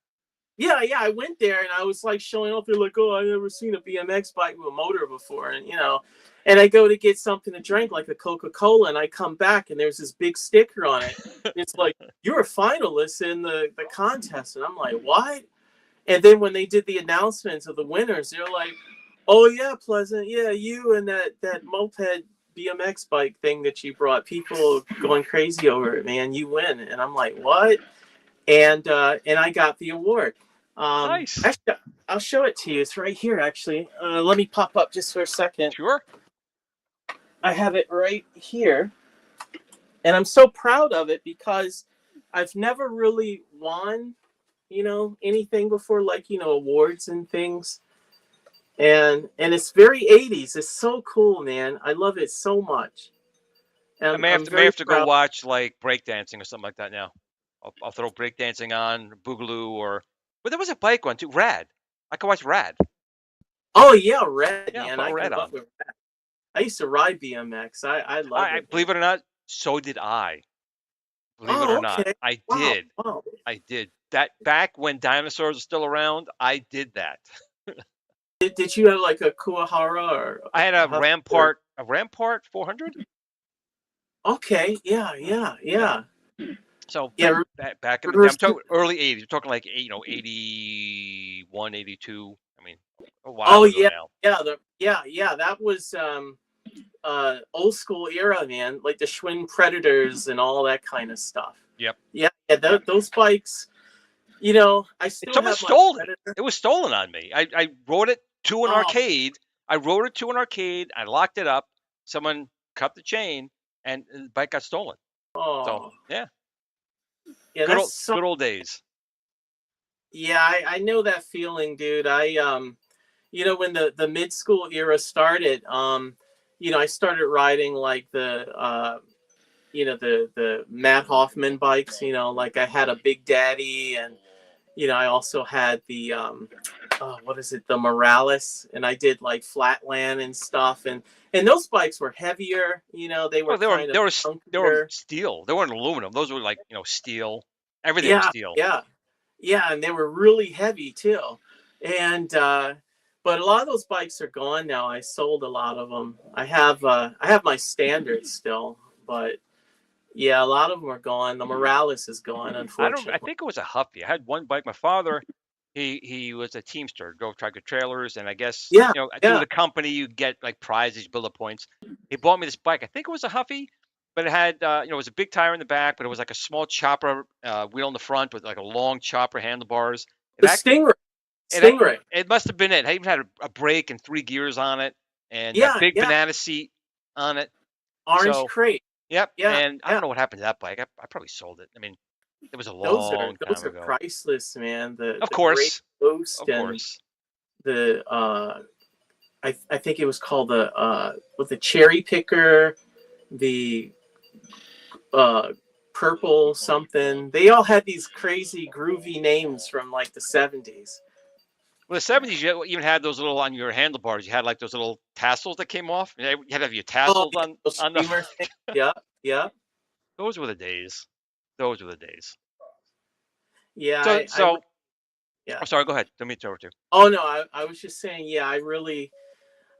Yeah, I went there and I was like showing off. They're like, "Oh, I've never seen a BMX bike with a motor before," and I go to get something to drink, like a Coca-Cola, and I come back and there's this big sticker on it. It's like, "You're a finalist in the contest," and I'm like, "What?" And then when they did the announcements of the winners, they're like, "Oh yeah, Pleasant, yeah, you and that moped BMX bike thing that you brought, people going crazy over it, man. You win." And I'm like, "What?" And I got the award. Nice. Actually, I'll show it to you. It's right here, actually. Let me pop up just for a second. Sure. I have it right here. And I'm so proud of it because I've never really won, anything before, like, awards and things. And it's very 80s. It's so cool, man. I love it so much. And I may have to go watch like breakdancing or something like that now. I'll throw breakdancing on, Boogaloo, but there was a bike one too, Rad. I could watch Rad. Oh yeah, Rad, Yeah, man. Rad on. I used to ride BMX. I love it. Believe it or not, so did I. Believe it or not, I did. Wow. I did that back when dinosaurs were still around. I did that. Did you have like a Kuwahara or? I had a Rampart 400. Okay. Yeah. So yeah, back in the day, I'm talking early 80s. We're talking like 81, 82. I mean, a while ago now. Yeah. That was old school era, man. Like the Schwinn Predators and all that kind of stuff. Yep. Yeah. Those bikes. I still Someone have stole my it. It was stolen on me. I rode it to an arcade. I locked it up. Someone cut the chain, and the bike got stolen. Oh. So yeah. Yeah, good old days. Yeah, I know that feeling, dude. I when the mid school era started, I started riding like the the Matt Hoffman bikes, like I had a Big Daddy, and I also had the the Morales, and I did like Flatland and stuff, and those bikes were heavier, they were steel. They weren't aluminum. Those were like, steel. Everything was steel. Yeah, and they were really heavy too. And But a lot of those bikes are gone now. I sold a lot of them. I have my standards still, but yeah, a lot of them are gone. The Morales is gone, I unfortunately. think it was a Huffy. I had one bike. My father, he was a Teamster, drove tractor trailers, and I guess Yeah, through yeah. the company you get like prizes, bullet points. He bought me this bike. I think it was a Huffy, but it had it was a big tire in the back, but it was like a small chopper wheel in the front with like a long chopper handlebars. It The actually Stingray. it ac- Stingray. it must have been it. It even had a brake and 3 gears on it, and a Yeah, big yeah. banana seat on it. Orange So crate. yep. Yeah, And I don't yeah. know what happened to that bike. I probably sold it. I mean, it was a Those are long those time are ago. priceless, man. The Of Great course, Ghost of and course. the I think it was called the with the cherry picker, the uh purple something. They all had these crazy groovy names from like the 70s. Well, the 70s, you even had those little on your handlebars. You had like those little tassels that came off. You had to have your Oh, tassels yeah, those on the. streamer things. Yeah, yeah, Those were the days. Those were the days. yeah. So so. Yeah. I'm sorry. Go ahead. Let me turn over to. Oh no, I was just saying. Yeah,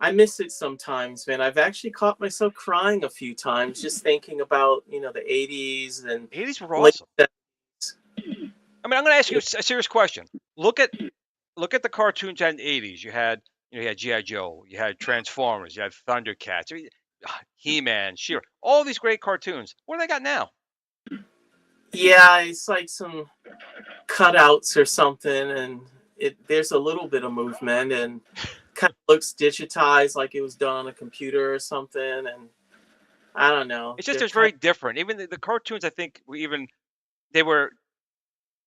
I miss it sometimes, man. I've actually caught myself crying a few times just thinking about the 80s and 80s were late awesome. 70s. I mean, I'm going to ask you a serious question. Look at the cartoons in the 80s. You had GI Joe. You had Transformers. You had Thundercats. I mean, He-Man, She-Ra. All these great cartoons. What do they got now? Yeah, it's like some cutouts or something, and there's a little bit of movement and kind of looks digitized like it was done on a computer or something. And I don't know. It's just They're there's kind very different. Even the cartoons, I think, they were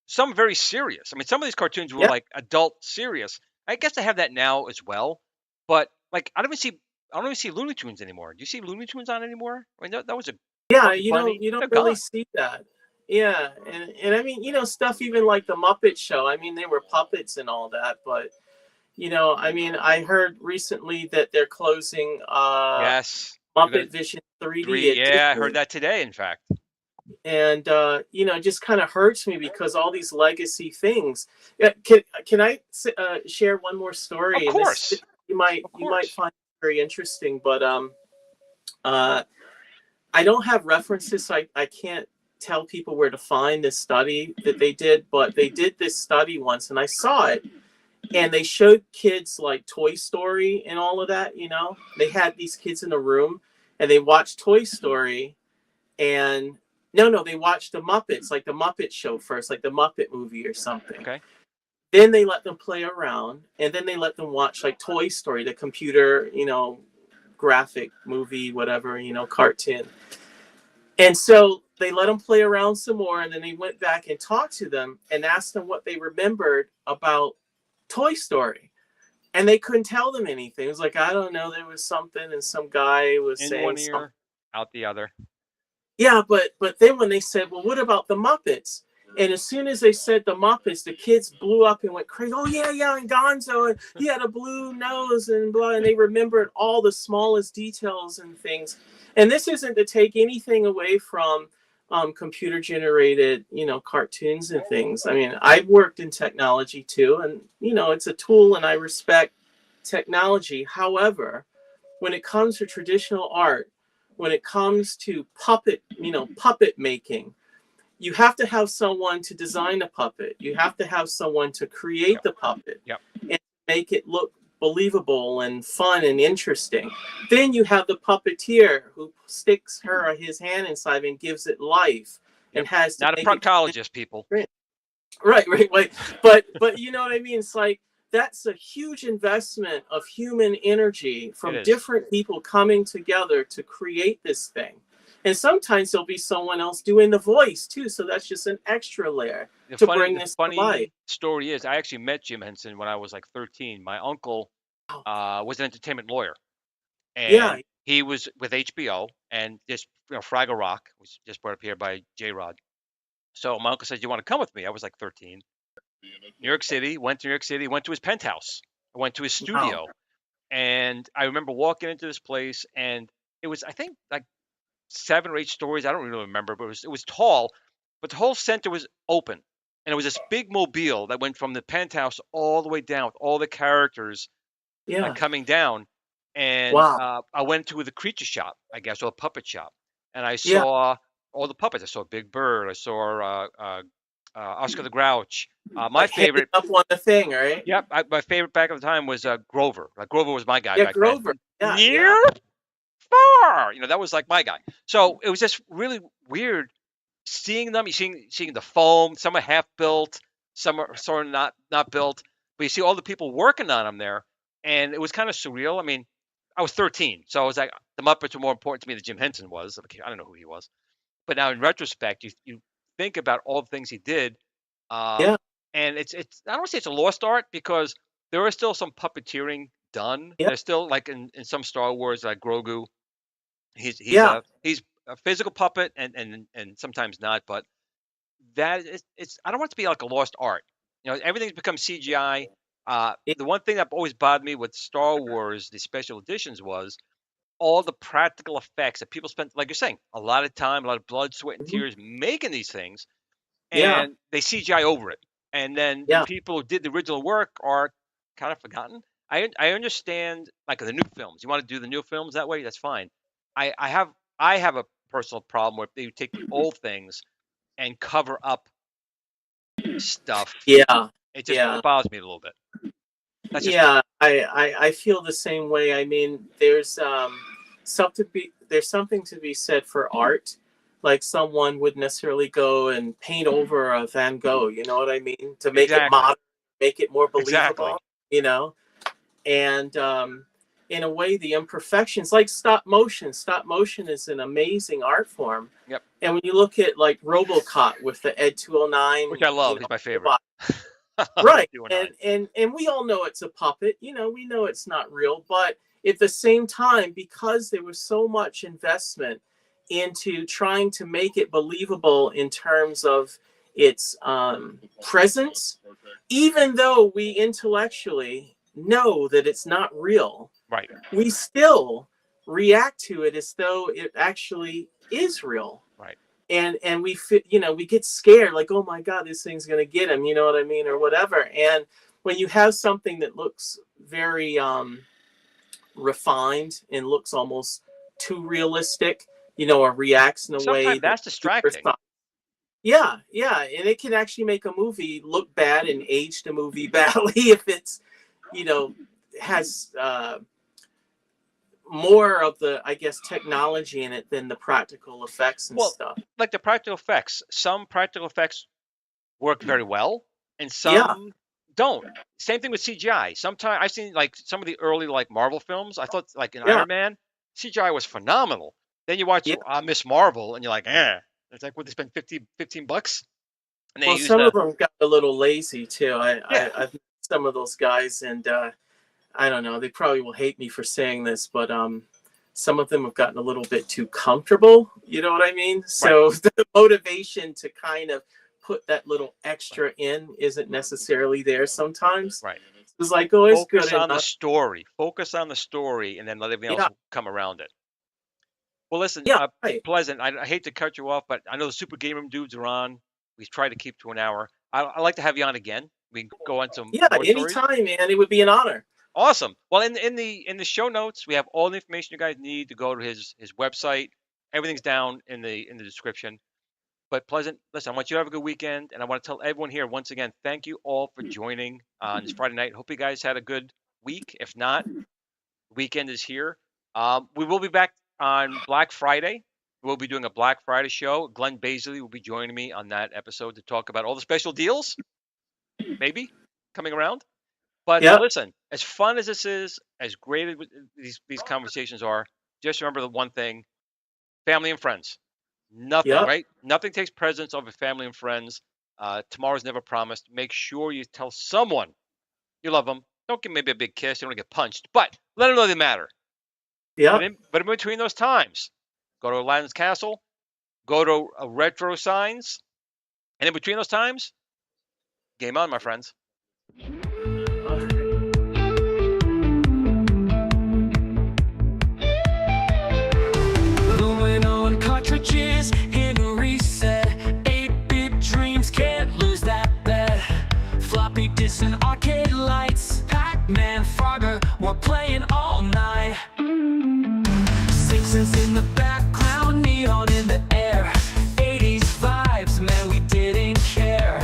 some very serious. I mean, some of these cartoons were yeah, like adult serious. I guess they have that now as well, but like I don't even see Looney Tunes anymore. Do you see Looney Tunes on anymore? I mean, that was a yeah. Bugs Bunny. You don't They're really gone. see that. Yeah, and I mean, stuff even like the Muppet Show. I mean, they were puppets and all that, but I mean, I heard recently that they're closing Yes, they're gonna Muppet Vision 3D 3D. at Yeah, I heard Disney. that today. In fact, And it just kind of hurts me because all these legacy things. Yeah, can I share one more of story? And this course, of you might course. find very interesting, but uh, I don't have references, so I can't tell people where to find this study that they did. But they did this study once, and I saw it, and they showed kids like Toy Story and all of that. They had these kids in a room, and they watched Toy Story and no, they watched the Muppets, like the Muppet Show first, like the Muppet movie or something. Okay. Then they let them play around, and then they let them watch like Toy Story, the computer, graphic movie, whatever, cartoon. And so they let them play around some more, and then they went back and talked to them and asked them what they remembered about Toy Story. And they couldn't tell them anything. It was like, I don't know, there was something, and some guy was In saying one something. ear, out the other. Yeah, but then when they said, "Well, what about the Muppets?" And as soon as they said the Muppets, the kids blew up and went crazy. Oh yeah, yeah, and Gonzo, and he had a blue nose and blah, and they remembered all the smallest details and things. And this isn't to take anything away from computer generated, cartoons and things. I mean, I've worked in technology too, and it's a tool, and I respect technology. However, when it comes to traditional art, when it comes to puppet making, you have to have someone to design a puppet. You have to have someone to create Yep. the puppet Yep. and make it look believable and fun and interesting. Then you have the puppeteer who sticks his hand inside and gives it life and Yep. has to Not a make it proctologist, people. right. But you know what I mean? It's like that's a huge investment of human energy It from is. different people coming together to create this thing. And sometimes there'll be someone else doing the voice too, so that's just an extra layer to bring The this to life. funny story is, I actually met Jim Henson when I was like 13. My uncle was an entertainment lawyer, Yeah, and he was with HBO and just Fraggle Rock was just brought up here by J Rod. So my uncle said, "You want to come with me?" I was like 13. New York City. Went to New York City. Went to his penthouse. I went to his wow. studio, and I remember walking into this place, and it was, I think, like 7 or 8 stories. I don't really remember, but it was tall, but the whole center was open, and it was this big mobile that went from the penthouse all the way down with all the characters Yeah. coming down, and Wow. I went to the creature shop, I guess, or a puppet shop, and I Yeah. saw all the puppets. I saw Big Bird. I saw Oscar the Grouch. My Hanging favorite, up on the thing, right? yep, my favorite back at the time was Grover. Like Grover was my guy Yeah, back then. Grover. Yeah, yeah. Near far, that was like my guy. So it was just really weird seeing them. You seeing the foam. Some are half built, some are sort of not built. But you see all the people working on them there, and it was kind of surreal. I mean, I was 13, so I was like, the Muppets were more important to me than Jim Henson was. I don't know who he was, but now in retrospect, you think about all the things he did, uh, Yeah. and it's I don't want to say it's a lost art because there is still some puppeteering done. Yeah. There's still like in some Star Wars, like Grogu, Yeah. he's a physical puppet and sometimes not, but that is it's I don't want it to be like a lost art. Everything's become CGI. Yeah. The one thing that always bothered me with Star Wars, the special editions, was all the practical effects that people spent, like you're saying, a lot of time, a lot of blood, sweat, and Mhm. tears making these things, Yeah. and they CGI over it. And then the Yeah. people who did the original work are kind of forgotten. I understand like the new films. You want to do the new films that way, that's fine. I have a personal problem where they take the old things and cover up stuff. Yeah. It just Yeah. it bothers me a little bit. That's just me. Yeah. I feel the same way. I mean, there's something to be said for art. Like someone would necessarily go and paint over a Van Gogh, you know what I mean? To make it Exactly. modern, make it more Exactly. believable, you know? And in a way, the imperfections, like stop motion is an amazing art form. Yep. And when you look at like RoboCop with the Ed 209, Which I love. He's my favorite. right, 209. and we all know it's a puppet, we know it's not real, but at the same time, because there was so much investment into trying to make it believable in terms of its presence, even though we intellectually know that it's not real, Right. we still react to it as though it actually is real. Right. And we get scared, like, oh my God, this thing's gonna get him, you know what I mean, or whatever. And when you have something that looks very refined and looks almost too realistic, or reacts in a way Sometimes that's distracting. Yeah, and it can actually make a movie look bad and age the movie badly if it's, has more of the, I guess, technology in it than the practical effects and stuff. Like the practical effects, some practical effects work very well, and some Yeah. don't. Same thing with CGI. Sometimes I've seen like some of the early like Marvel films. I thought like in Yeah. Iron Man, CGI was phenomenal. Then you watch Yeah. Miss Marvel, and you're like, eh. It's like, would they spend $15? And they Well, use some of them got a little lazy too. Yeah. I've met some of those guys, and I don't know. They probably will hate me for saying this, but some of them have gotten a little bit too comfortable. You know what I mean? So the motivation to kind of put that little extra in isn't necessarily there sometimes. Right. It's like, oh, it's Focus good on the enough. story. Focus on the story, and then let everything Yeah. else come around it. Well, listen, Yeah, right. Pleasant. I hate to cut you off, but I know the Super Game Room dudes are on. We try to keep to an hour. I'd like to have you on again. We can go on some Yeah, more stories. anytime, man. It would be an honor. Awesome. Well, in the show notes, we have all the information you guys need to go to his website. Everything's down in the description. But Pleasant, listen, I want you to have a good weekend, and I want to tell everyone here once again, thank you all for joining on this Friday night. Hope you guys had a good week. If not, the weekend is here. We will be back on Black Friday. We'll be doing a Black Friday show. Glenn Baisley will be joining me on that episode to talk about all the special deals, maybe coming around. But Yep. listen, as fun as this is, as great as these conversations are, just remember the one thing: family and friends. Nothing, Yep. right? Nothing takes precedence over family and friends. Tomorrow's never promised. Make sure you tell someone you love them. Don't give maybe a big kiss. You don't get punched, but let them know they matter. Yeah. But in between those times, go to Aladdin's Castle, go to Retro Signs, and in between those times, game on, my friends. Gluing on cartridges, hidden reset. 8-bit dreams, can't lose that bet. Floppy disks and arcade lights. Pac-Man, Frogger, we're playing all night. Simpsons in the background, neon in the air. 80s vibes, man, we didn't care.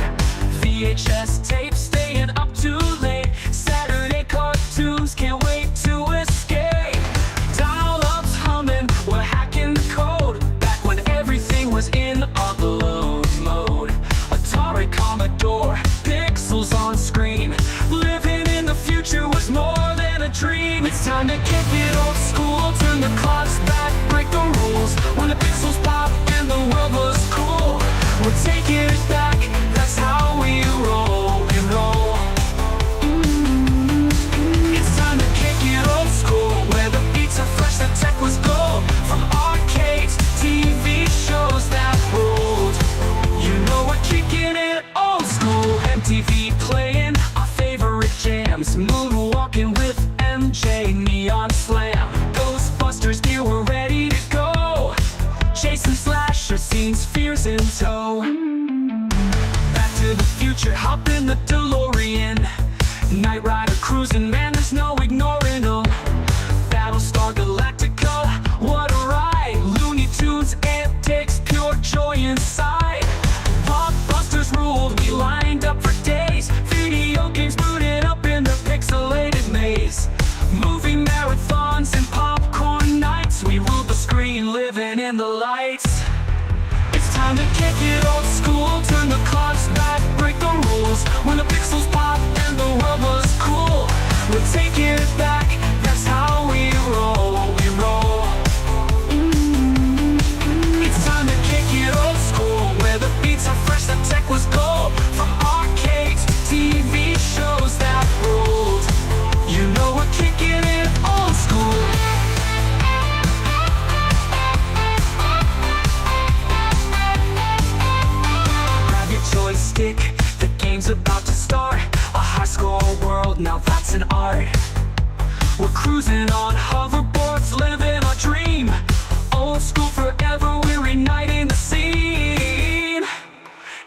VHS tapes staying up too late. Saturday cartoons, can't wait to escape. Dial-ups humming, we're hacking the code. Back when everything was in upload mode. Atari, Commodore, pixels on screen. Living in the future was more than a dream. It's time to kick it old school, turn the clocks back, break the rules. When the pixels pop and the world was cool, we're taking it back, that's how we roll, we roll. It's time to kick it old school, where the beats are fresh, the tech was gold. From arcades, TV shows that ruled. You know we're kicking it old school. MTV playing our favorite jams. Moonwalking with MJ, Neon Slam. Ghostbusters gear, we're ready to go. Chasing slasher scenes, fears in tow. Back to the future, hop in the DeLorean. Knight Rider cruising, man, there's no ignoring them. Battlestar Galactica, what a ride. Looney Tunes antics, pure joy inside. Blockbusters ruled, we lined up for days. Video games booted up in the pixelated maze. Movie marathons and popcorn nights, we ruled the screen, living in the lights. It's time to kick it old school, turn the clocks back, break the rules. When the pixels pop and the world was cool, we're taking it back, that's how we roll, we roll. It's time to kick it old school, where the beats are fresh, the tech was gold. From arcades to TV shows that ruled, you know we're kicking it old school. Grab your joystick, the game's about to start. A high-score world, now that's an art. We're cruising on hoverboards, living our dream. Old school forever, we're igniting the scene.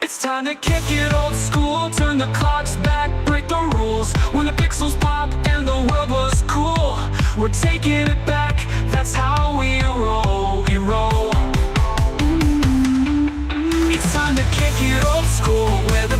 It's time to kick it old school, turn the clocks back, break the rules. When the pixels pop and the world was cool, we're taking it back, that's how we roll, we roll. It's time to kick it old school, where the